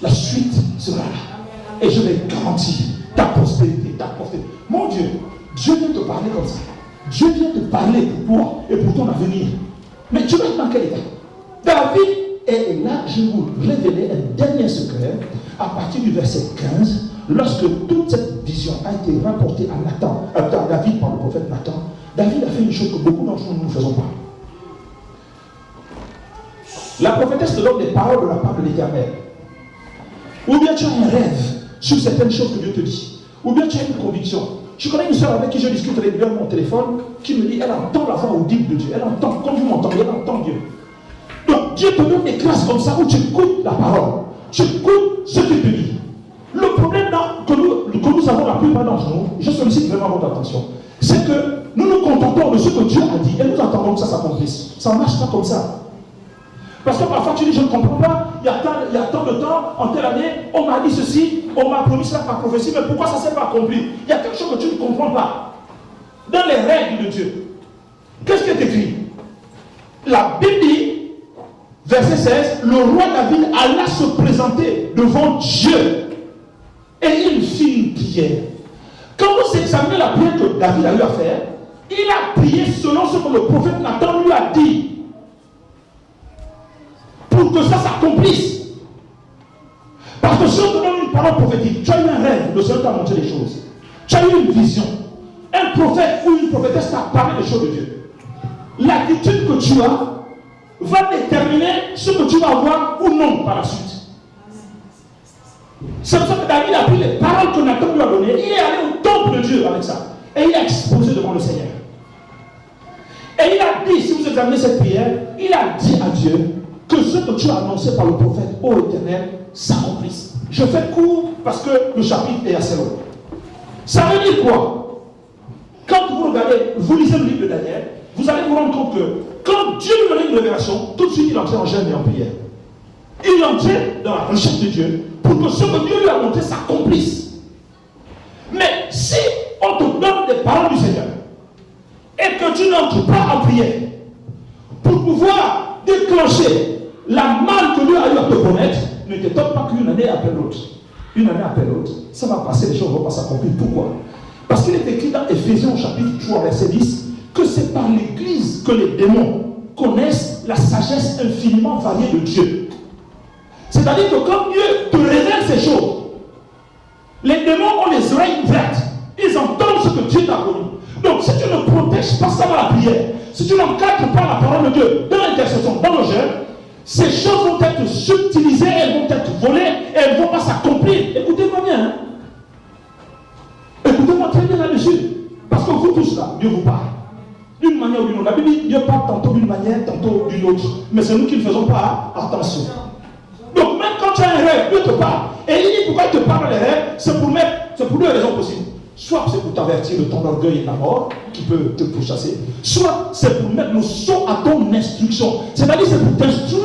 La suite sera là. Et je vais garantir ta prospérité, ta prospérité. Mon Dieu, Dieu vient te parler comme ça. Dieu vient te parler pour toi et pour ton avenir. Mais tu vas être dans quel état? David, et là, je vais vous révéler un dernier secret à partir du verset 15. Lorsque toute cette vision a été rapportée à David par le prophète Nathan, David a fait une chose que beaucoup d'entre nous ne faisons pas. La prophétesse te donne des paroles de la part de l'Éternel. Ou bien tu as un rêve sur certaines choses que Dieu te dit. Ou bien tu as une conviction. Je connais une soeur avec qui je discute régulièrement au téléphone, qui me dit, elle entend la voix audible de Dieu. Elle entend, comme vous m'entendez, elle entend Dieu. Donc Dieu te donne des grâces comme ça où tu écoutes la parole. Tu écoutes ce qu'il te dit. Le problème que nous avons la plupart d'entre nous, je sollicite vraiment votre attention, c'est que nous nous contentons de ce que Dieu a dit et nous attendons que ça s'accomplisse. Ça ne marche pas comme ça. Parce que parfois tu dis, je ne comprends pas, il y a tant de temps, en telle année, on m'a dit ceci, on m'a promis cela par prophétie, mais pourquoi ça ne s'est pas accompli? Il y a quelque chose que tu ne comprends pas. Dans les règles de Dieu, qu'est-ce qui est écrit? La Bible dit, verset 16, le roi David alla se présenter devant Dieu. Et il fit une prière. Quand vous examinez la prière que David a eu à faire, il a prié selon ce que le prophète Nathan lui a dit. Pour que ça s'accomplisse. Parce que si on te donne une parole prophétique, tu as eu un rêve, le Seigneur t'a montré les choses. Tu as eu une vision. Un prophète ou une prophétesse t'a parlé des choses de Dieu. L'attitude que tu as va déterminer ce que tu vas avoir ou non par la suite. C'est pour ça que David a pris les paroles que Nathan lui a données. Il est allé au temple de Dieu avec ça. Et il a exposé devant le Seigneur. Et il a dit, si vous examinez cette prière, il a dit à Dieu que ce que tu as annoncé par le prophète, ô Éternel, s'accomplisse. Je fais court parce que le chapitre est assez long. Ça veut dire quoi? Quand vous regardez, vous lisez le livre de Daniel, vous allez vous rendre compte que quand Dieu lui donnait une révélation, tout de suite il entrait en jeûne et en prière. Il entrait dans la recherche de Dieu pour que ce que Dieu lui a montré s'accomplisse. Mais si on te donne des paroles du Seigneur et que tu n'entres pas en prière pour pouvoir déclencher la malle que Dieu a eu à te connaître, ne t'étonne pas qu'une année après l'autre, ça va passer, les choses ne vont pas s'accomplir. Pourquoi? Parce qu'il est écrit dans Éphésiens chapitre 3 verset 10 que c'est par l'Église que les démons connaissent la sagesse infiniment variée de Dieu. C'est-à-dire que quand Dieu te révèle ces choses, les démons ont les oreilles ouvertes. Ils entendent ce que Dieu t'a promis. Donc si tu ne protèges pas ça dans la prière, si tu n'encadres pas la parole de Dieu dans l'intercession, dans le jeûne, ces choses vont être subtilisées, elles vont être volées, et elles ne vont pas s'accomplir. Écoutez-moi bien. Hein? Écoutez-moi très bien là-dessus. Parce que vous tous là, Dieu vous parle. D'une manière ou d'une autre. La Bible dit Dieu parle tantôt d'une manière, tantôt d'une autre. Mais c'est nous qui ne faisons pas attention. Donc même quand tu as un rêve, Dieu te parle. Et il dit pourquoi il te parle les rêves, c'est pour deux raisons possibles. Soit c'est pour t'avertir de ton orgueil et de la mort, qui peut te pourchasser. Soit c'est pour mettre le son à ton instruction. C'est-à-dire c'est pour t'instruire.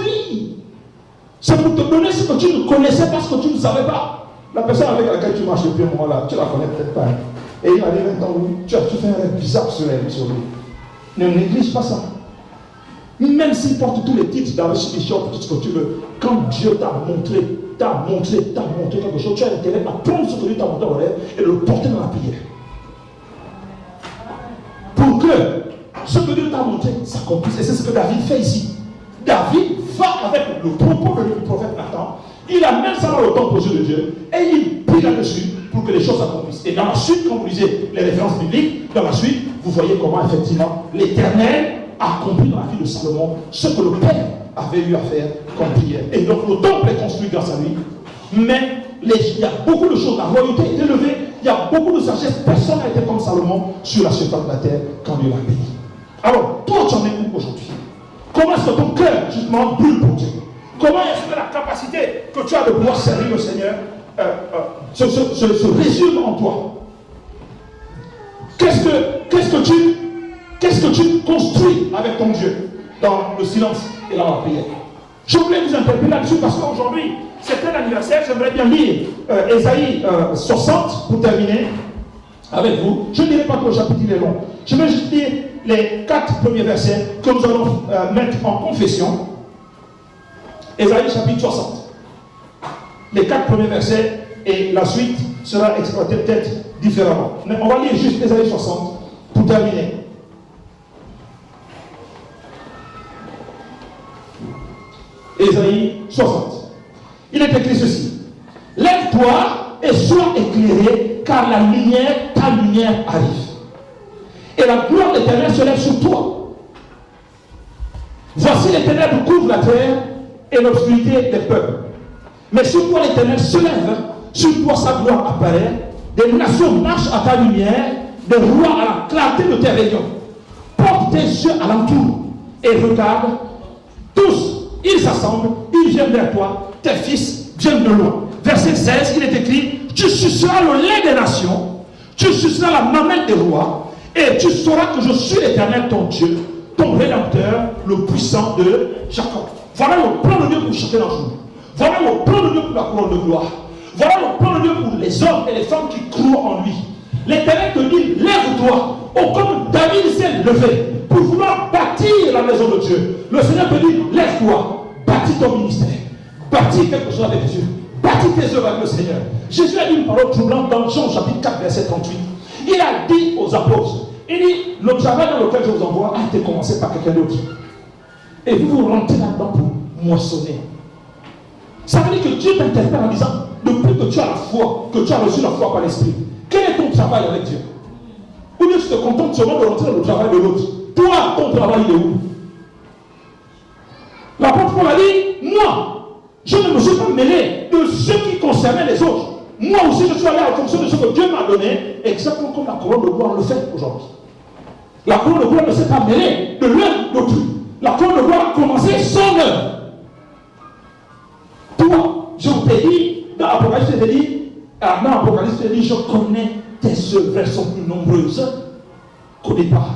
C'est pour te donner ce que tu ne connaissais pas, ce que tu ne savais pas. La personne avec laquelle tu marches depuis un moment là, tu la connais peut-être pas. Et il va dire maintenant, tu fais un rêve bizarre sur lui. Ne néglige pas ça. Même s'il porte tous les titres dans le bishop, tout ce que tu veux, quand Dieu t'a montré quelque chose, tu as intérêt à prendre ce que Dieu t'a montré au rêve et le porter dans la prière. Pour que ce que Dieu t'a montré s'accomplisse. Et c'est ce que David fait ici. David va avec le propos du prophète Nathan, il amène ça dans le temple aux yeux de Dieu et il prie là-dessus pour que les choses s'accomplissent. Et dans la suite, quand vous lisez les références bibliques, dans la suite, vous voyez comment effectivement l'Éternel a accompli dans la vie de Salomon ce que le Père avait eu à faire comme prière. Et donc le temple est construit grâce à lui. Mais il y a beaucoup de choses, la royauté est élevée, il y a beaucoup de sagesse. Personne n'a été comme Salomon sur la surface de la terre quand Dieu l'a béni. Alors, toi tu en es où aujourd'hui? Comment est-ce que ton cœur justement brûle pour Dieu? Comment est-ce que la capacité que tu as de pouvoir servir le Seigneur se résume en toi? Qu'est-ce que tu construis avec ton Dieu dans le silence et dans la prière? Je voulais vous interpeller là-dessus parce qu'aujourd'hui, c'est un anniversaire. J'aimerais bien lire Ésaïe 60 pour terminer avec vous. Je ne dirai pas que le chapitre est long. Je vais juste lire les 4 premiers versets que nous allons mettre en confession. Ésaïe chapitre 60. Les 4 premiers versets et la suite sera exploitée peut-être différemment. Mais on va lire juste Ésaïe 60 pour terminer. Ésaïe 60. Il est écrit ceci. Lève-toi et sois éclairé, car ta lumière arrive. Et la gloire de l'Éternel se lève sur toi. Voici les ténèbres couvrent la terre et l'obscurité des peuples. Mais sur toi l'Éternel se lève, sur toi sa gloire apparaît, des nations marchent à ta lumière, des rois à la clarté de tes rayons. Porte tes yeux alentour et regarde, tous ils s'assemblent, ils viennent vers toi, tes fils viennent de loin. Verset 16, il est écrit, tu suceras le lait des nations, tu suceras la mamelle des rois, et tu sauras que je suis l'Éternel ton Dieu, ton Rédempteur, le puissant de Jacob. Voilà le plan de Dieu pour chacun d'entre nous. Voilà le plan de Dieu pour la couronne de gloire. Voilà le plan de Dieu pour les hommes et les femmes qui croient en lui. L'Éternel te dit, lève-toi. Oh, comme David s'est levé pour vouloir bâtir la maison de Dieu. Le Seigneur te dit, lève-toi, bâtis ton ministère, bâtis quelque chose avec Dieu, bâtis tes œuvres avec le Seigneur. Jésus a dit une parole troublante dans Jean chapitre 4, verset 38. Il a dit aux apôtres, il dit, le travail dans lequel je vous envoie a été commencé par quelqu'un d'autre. Et vous rentrez là-dedans pour moissonner. Ça veut dire que Dieu t'interpelle en disant, depuis que tu as la foi, que tu as reçu la foi par l'Esprit, quel est ton travail avec Dieu? Ou bien tu te contentes seulement de rentrer dans le travail de l'autre. Toi, ton travail il est où? L'apôtre Paul a dit, moi, je ne me suis pas mêlé de ce qui concernait les autres. Moi aussi, je suis allé en fonction de ce que Dieu m'a donné, exactement comme la couronne de gloire le fait aujourd'hui. La couronne de gloire ne s'est pas mêlée de l'œuvre d'autrui. La couronne de gloire a commencé son œuvre. Toi, je t'ai dit, dans Apocalypse, je t'ai dit, je connais tes œuvres, elles sont plus nombreuses qu'au départ.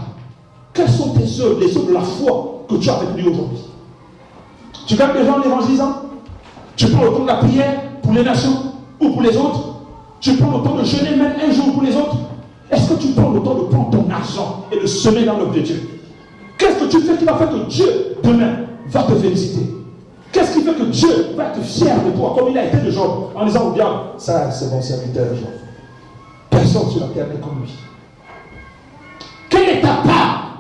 Quelles sont tes œuvres, les œuvres de la foi que tu as avec lui aujourd'hui? Tu gardes les gens en évangélisant? Tu prends le temps de la prière pour les nations ou pour les autres? Tu prends le temps de jeûner même un jour pour les autres? Est-ce que tu prends le temps de prendre ton argent et de semer dans l'œuvre de Dieu? Qu'est-ce que tu fais qui va faire que Dieu, demain, va te féliciter? Qu'est-ce qui fait que Dieu va être fier de toi, comme il a été de Job, en disant au diable, ça c'est mon serviteur Job. Personne sur la terre n'est comme lui. Quelle est ta part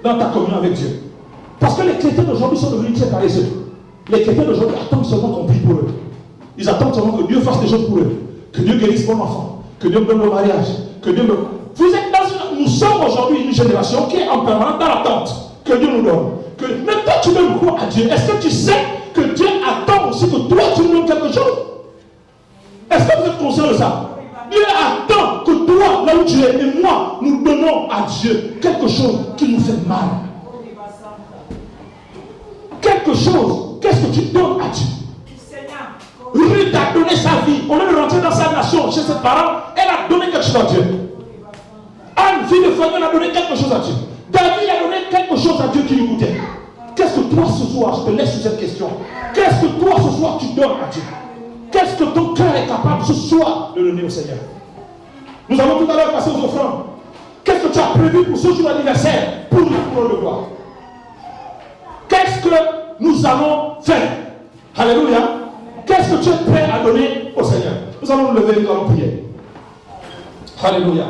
dans ta communion avec Dieu? Parce que les chrétiens d'aujourd'hui sont devenus très paresseux. Les chrétiens d'aujourd'hui attendent seulement qu'on prie pour eux. Ils attendent seulement que Dieu fasse des choses pour eux. Que Dieu guérisse mon enfant. Que Dieu me donne le mariage. Que Dieu me... Nous sommes aujourd'hui une génération qui est en permanence dans l'attente que Dieu nous donne. Même toi, tu donnes quoi à Dieu? Est-ce que tu sais que Dieu attend aussi que toi, tu nous donnes quelque chose? Est-ce que vous êtes conscient de ça? Dieu attend que toi, là où tu es, et moi, nous donnons à Dieu quelque chose qui nous fait mal. Quelque chose. Qu'est-ce que tu donnes à Dieu? Ruth a donné sa vie. Au lieu de rentrer dans sa nation, chez ses parents, elle a donné quelque chose à Dieu. Anne, fille de famille, a donné quelque chose à Dieu. David a donné quelque chose à Dieu qui lui coûtait. Qu'est-ce que toi ce soir, je te laisse sur cette question. Qu'est-ce que toi ce soir tu donnes à Dieu? Qu'est-ce que ton cœur est capable ce soir de donner au Seigneur? Nous avons tout à l'heure passé aux offrandes. Qu'est-ce que tu as prévu pour ce jour d'anniversaire pour la couronne de gloire? Qu'est-ce que nous allons faire? Alléluia. Qu'est-ce que tu es prêt à donner au Seigneur? Nous allons nous lever, nous allons prier. Alléluia.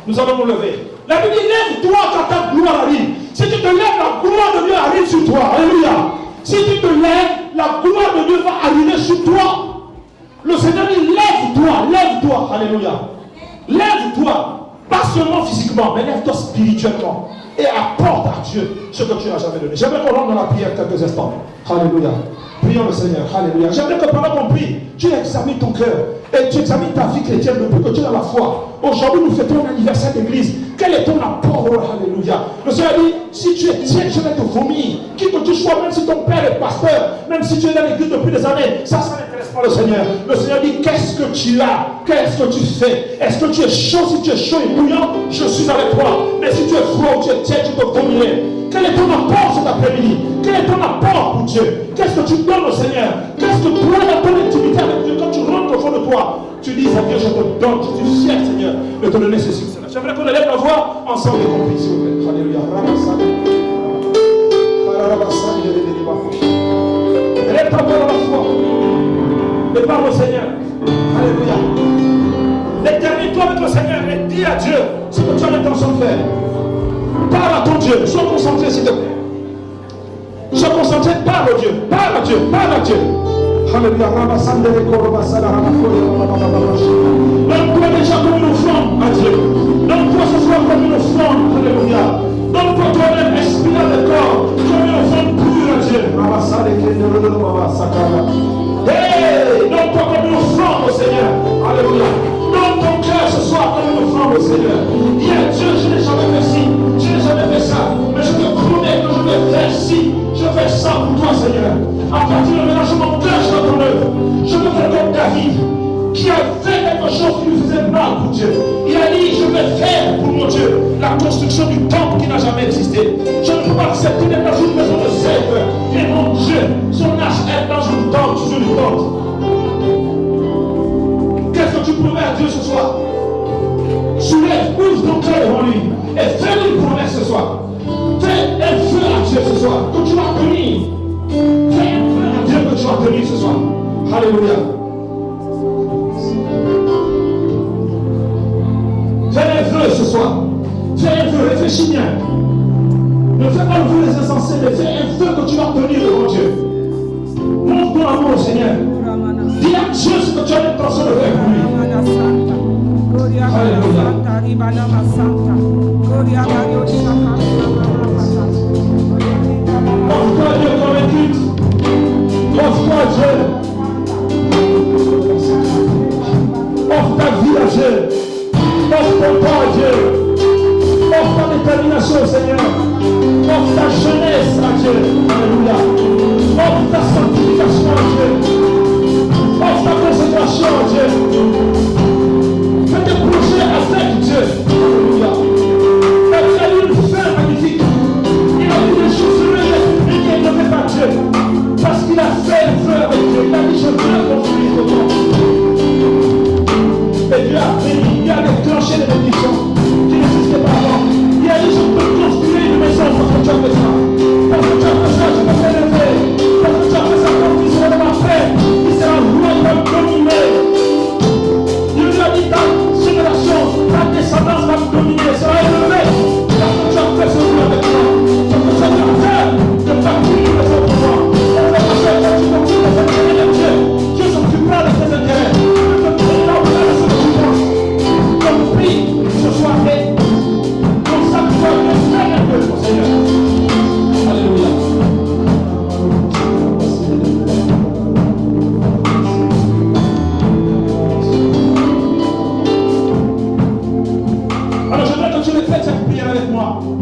Nous allons nous lever. La Bible dit, lève-toi quand ta gloire arrive. Si tu te lèves, la gloire de Dieu arrive sur toi. Alléluia. Si tu te lèves, la gloire de Dieu va arriver sur toi. Le Seigneur dit, lève-toi, lève-toi. Alléluia. Lève-toi. Pas seulement physiquement, mais lève-toi spirituellement. Et apporte à Dieu ce que tu n'as jamais donné. J'aimerais qu'on rentre dans la prière quelques instants. Alléluia. Prions le Seigneur. Alléluia. J'aimerais que pendant qu'on prie, tu examines ton cœur. Et tu examines ta vie chrétienne depuis que tu es dans la foi. Aujourd'hui, nous fêtons l'anniversaire d'église. Quel est ton apport? Alléluia. Le Seigneur dit, si tu es tiède, je vais te vomir. Qui que tu sois, même si ton père est pasteur, même si tu es dans l'église depuis des années, ça n'intéresse pas le Seigneur. Le Seigneur dit, qu'est-ce que tu as? Qu'est-ce que tu fais? Est-ce que tu es chaud? Si tu es chaud et bouillant, je suis avec toi. Mais si tu es froid ou tu es tiède, je te vomirai. Quel est ton apport cet après-midi? Quel est ton apport pour Dieu? Qu'est-ce que tu donnes au Seigneur? Qu'est-ce que toi, dans ton intimité avec Dieu, quand tu rentres au fond de toi, tu dis à Dieu, je te donne, je suis fier, Seigneur, de te donner ceci. J'aimerais qu'on élève la voix ensemble et qu'on prie, s'il vous plaît. Alléluia. Élève ta voix dans la foi. Et parle au Seigneur. Alléluia. Détermine-toi avec le Seigneur et dis à Dieu ce que tu as l'intention de faire. Parle à ton Dieu. Sois concentré, s'il te plaît. Sois concentré, parle à Dieu. Parle à Dieu. Parle à Dieu. Alléluia. Donne-toi déjà comme une offrande à Dieu. Donne-toi ce soir comme une offrande. Alléluia. Donne-toi toi-même, esprit dans le corps, comme une offrande pure à Dieu. Hey, donne-toi comme une offrande au Seigneur. Alléluia. Donne ton cœur ce soir comme une offrande au Seigneur. Dis à Dieu, je n'ai jamais fait ci, je n'ai jamais fait ça, mais je te promets que je vais faire ci, je vais ça pour toi, Seigneur. À partir de maintenant, je m'engage dans ton œuvre. Je me fais comme David, qui a fait quelque chose qui lui faisait mal pour Dieu. Il a dit, je vais faire pour mon Dieu la construction du temple qui n'a jamais existé. Je ne peux pas accepter d'être dans une maison de serviteur. Et mon Dieu, son âge est dans une tente, sous une tente. Qu'est-ce que tu promets à Dieu ce soir? Soulève, ouvre ton cœur devant lui et fais-lui une promesse ce soir. Fais un feu à Dieu ce soir que tu vas tenir. Fais un feu à Dieu que tu vas tenir ce soir. Alléluia. Fais un vœu ce soir. Fais un vœu, réfléchis bien. Ne fais pas le vœu des insensés, mais fais un vœu que tu vas tenir devant Dieu. Montre ton amour au Seigneur. Dis à Dieu ce que tu as l'intention de faire pour lui. Alléluia. Offre-toi à Dieu comme un culte. Offre-toi à Dieu. Offre ta vie à Dieu. Offre ton temps à Dieu. Offre ta détermination au Seigneur. Offre ta jeunesse à Dieu. Alléluia. Offre ta sanctification à Dieu. Offre ta consécration à Dieu. Fais des projets avec Dieu. Alléluia. Il a eu une fin magnifique. Il a eu des choses heureuses, mais il ne fait pas Dieu. Parce qu'il a fait un feu avec Dieu. Il a dit, je veux construire le temple. Et Dieu a béni, il a déclenché des bénédictions qui n'existaient pas avant. Il a dit, je peux construire une maison parce que tu as fait ça. Parce que tu as fait ça, je peux faire moi.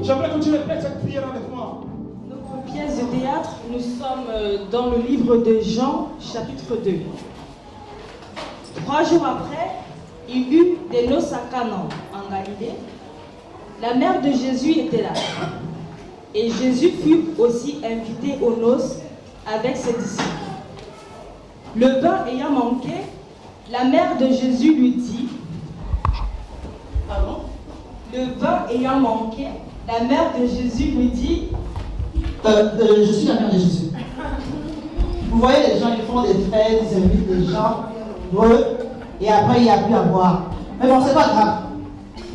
J'aimerais que tu répètes cette prière avec moi. Notre pièce de théâtre, nous sommes dans le livre de Jean, chapitre 2. 3 jours après, il y eut des noces à Canaan, en Galilée. La mère de Jésus était là. Et Jésus fut aussi invité aux noces avec ses disciples. Le vin ayant manqué, la mère de Jésus lui dit, le vin ayant manqué, la mère de Jésus lui dit, je suis la mère de Jésus. Vous voyez, les gens, ils font des fêtes, ils invitent des gens, et après, il n'y a plus à boire. Mais bon, c'est pas grave.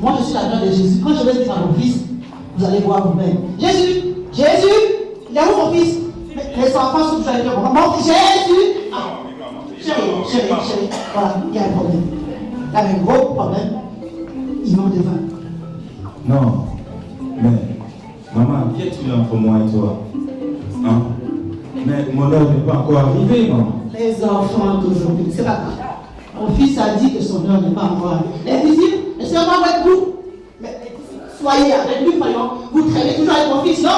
Moi, je suis la mère de Jésus. Quand je vais dire à mon fils, vous allez voir vous-même. Jésus, il est où mon fils? Les enfants sont toujours avec moi. Mon fils, Jésus! Ah, chérie, voilà, il y a un problème. Il y a un gros problème. Il manque de vin. Non, mais maman, qu'est-ce entre moi et toi? Hein? Mais mon heure n'est pas encore arrivée, maman. Les enfants d'aujourd'hui, c'est pas grave. Mon fils a dit que son heure n'est pas encore arrivée. Les disciples, ne sont pas avec vous. Mais soyez avec lui, voyons. Vous traînez toujours avec mon fils, non?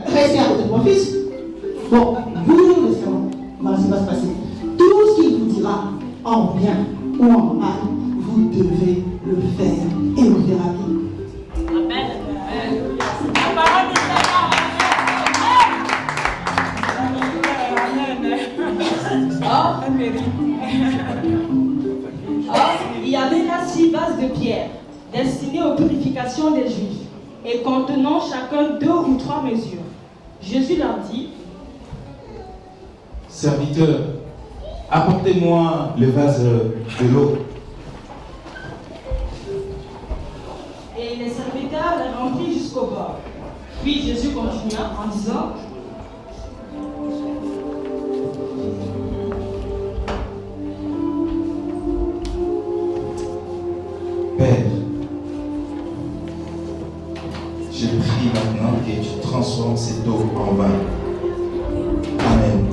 Restez à côté de mon fils. Bon, vous, les enfants, voilà ce qui va se passer. Tout ce qu'il vous dira, en bien ou en mal, vous devez le faire et vous verrez bien. Amen. La parole du Or, il y avait là 6 vases de pierre, destinés aux purifications des Juifs, et contenant chacun 2 ou 3 mesures. Jésus leur dit, Serviteur, apportez-moi le vase de l'eau. et les serviteurs les remplirent jusqu'au bord. Puis Jésus continua en disant, Père, je prie maintenant que tu transformes cette eau en vin. Amen.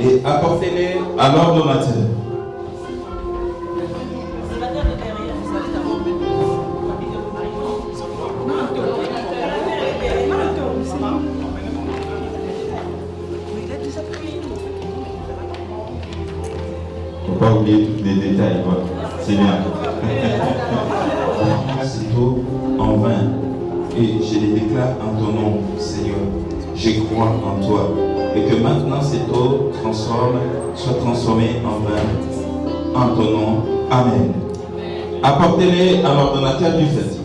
Et apportez-les à l'ordonnateur. Faut pas oublier tous les détails, quoi. C'est bien. Cette eau en vin. Et je les déclare en ton nom, Seigneur. Je crois en toi. Et que maintenant cette eau soit transformée en vin. En ton nom. Amen. Apportez-les à l'ordonnateur du fait.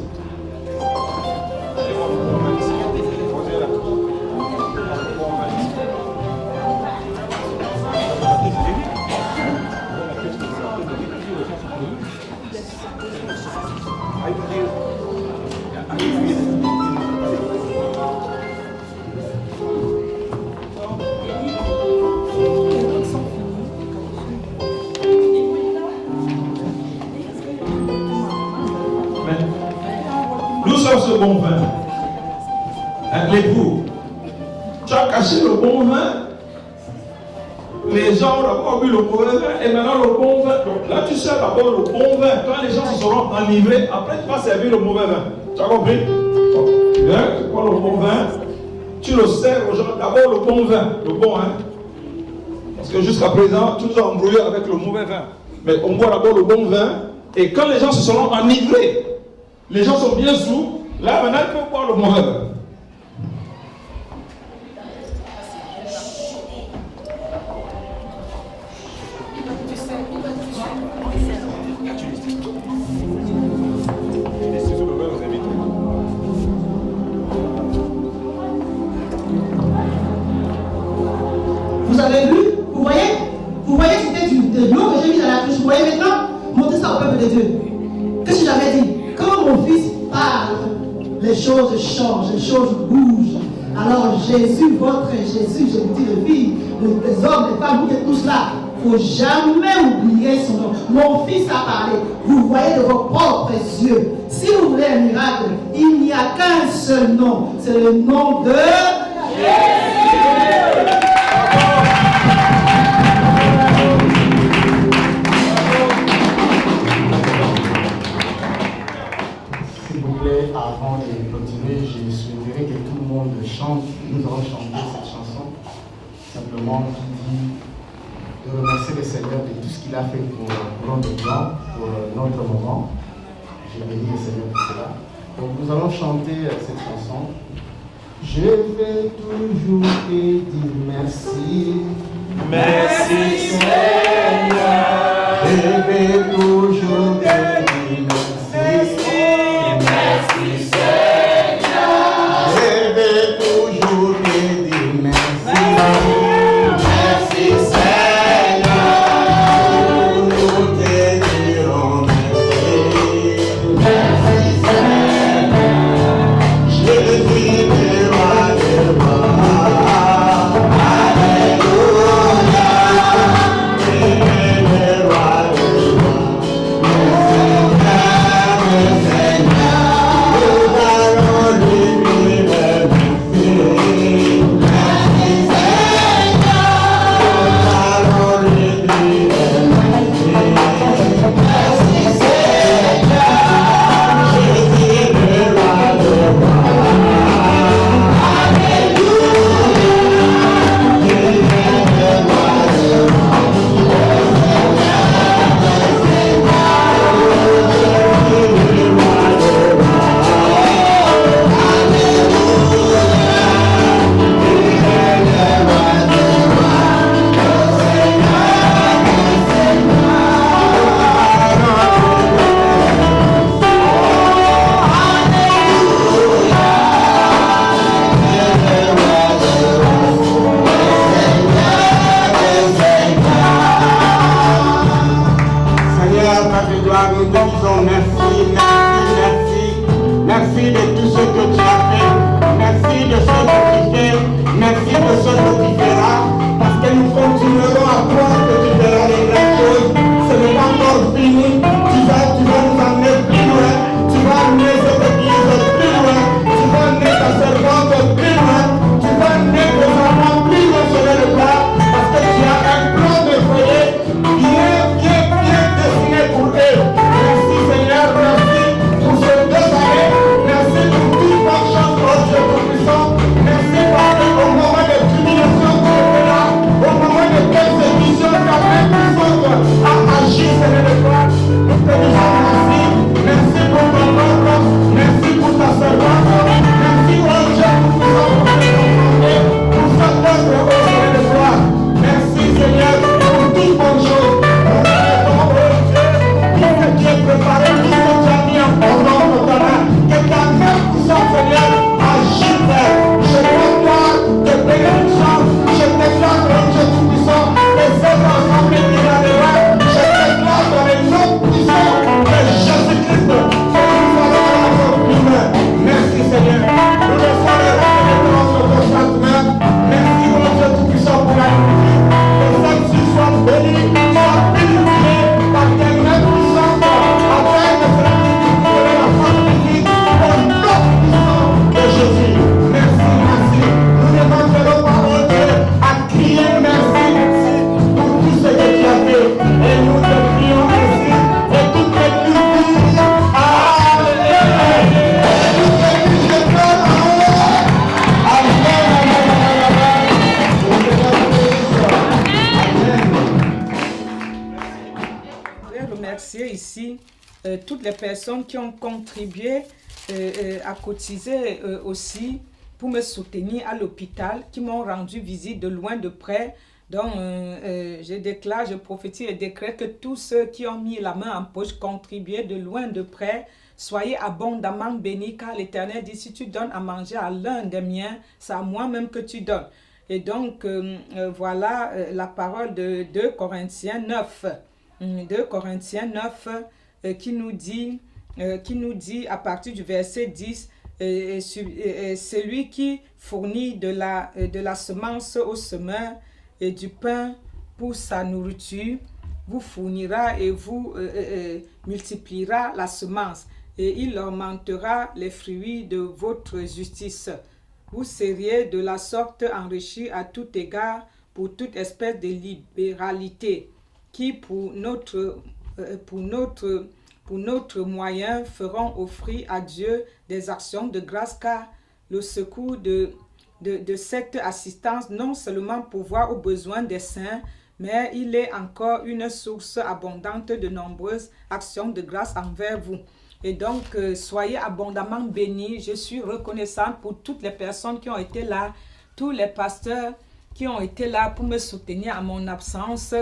Nous sommes ce bon vin. L'époux, tu as caché le bon vin. Les gens ont d'abord bu le mauvais vin et maintenant le bon vin. Donc là, tu sers d'abord le bon vin. Quand les gens se seront enivrés, après tu vas servir le mauvais vin. Tu as compris? Donc, tu viens, tu prends le bon vin, tu le sers aux gens. D'abord le bon vin, le bon, hein. Parce que jusqu'à présent, tu nous as embrouillé avec le mauvais vin. Mais on boit d'abord le bon vin et quand les gens se seront enivrés, les gens sont bien sous, là maintenant ils peuvent boire le mauvais vin. Vous avez vu? Vous voyez? Vous voyez que c'était de l'eau que j'ai mis dans la cruche. Vous voyez maintenant? Montez ça au peuple de Dieu. Qu'est-ce que j'avais dit? Quand mon fils parle, les choses changent, les choses bougent. Alors Jésus, votre Jésus, je vous dis les filles, les hommes, les femmes, vous êtes tous là. Il ne faut jamais oublier son nom. Mon fils a parlé. Vous voyez de vos propres yeux. Si vous voulez un miracle, il n'y a qu'un seul nom. C'est le nom de Jésus. avant de continuer, je souhaiterais que tout le monde chante. Nous allons chanter cette chanson, simplement qui dit de remercier le Seigneur de tout ce qu'il a fait pour notre plan, pour notre moment. Je bénis le Seigneur pour cela. Donc nous allons chanter cette chanson. Je vais toujours te dire merci. Merci Seigneur. Je vais toujours te dire merci. Merci Seigneur. Je vais toujours te dire merci. Merci Seigneur. Nous te dirons merci. Merci Seigneur. Jésus est roi des rois. Alléluia. Il est roi des rois. Toutes les personnes qui ont contribué à cotiser aussi pour me soutenir à l'hôpital, qui m'ont rendu visite de loin de près. Donc, je déclare, je prophétise et décrète que tous ceux qui ont mis la main en poche, contribué de loin de près, soyez abondamment bénis, car l'Éternel dit, si tu donnes à manger à l'un des miens, c'est à moi-même que tu donnes. Et donc, voilà la parole de 2 Corinthiens 9. 2 Corinthiens 9 qui nous dit à partir du verset 10, celui qui fournit de la semence au semeur et du pain pour sa nourriture, vous fournira et vous multipliera la semence, et il augmentera les fruits de votre justice. Vous seriez de la sorte enrichis à tout égard pour toute espèce de libéralité, qui pour pour notre moyen, ferons offrir à Dieu des actions de grâce, car le secours de cette assistance non seulement pourvoit aux besoins des saints, mais il est encore une source abondante de nombreuses actions de grâce envers vous. Et donc, soyez abondamment bénis. Je suis reconnaissante pour toutes les personnes qui ont été là, tous les pasteurs qui ont été là pour me soutenir à mon absence.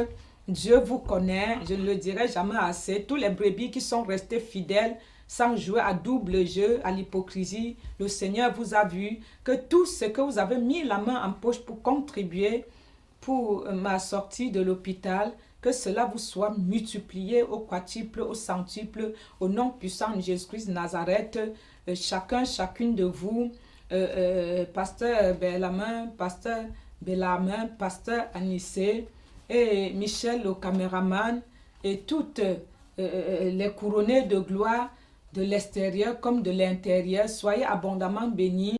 Dieu vous connaît, je ne le dirai jamais assez. Tous les brebis qui sont restés fidèles, sans jouer à double jeu, à l'hypocrisie, le Seigneur vous a vu. Que tout ce que vous avez mis la main en poche pour contribuer pour ma sortie de l'hôpital, que cela vous soit multiplié au quadruple, au centuple, au nom puissant de Jésus-Christ de Nazareth. Chacune de vous, pasteur Bellarmin, pasteur Bellarmin, pasteur Anissé et Michel le caméraman et toutes les couronnées de gloire de l'extérieur comme de l'intérieur, soyez abondamment bénis.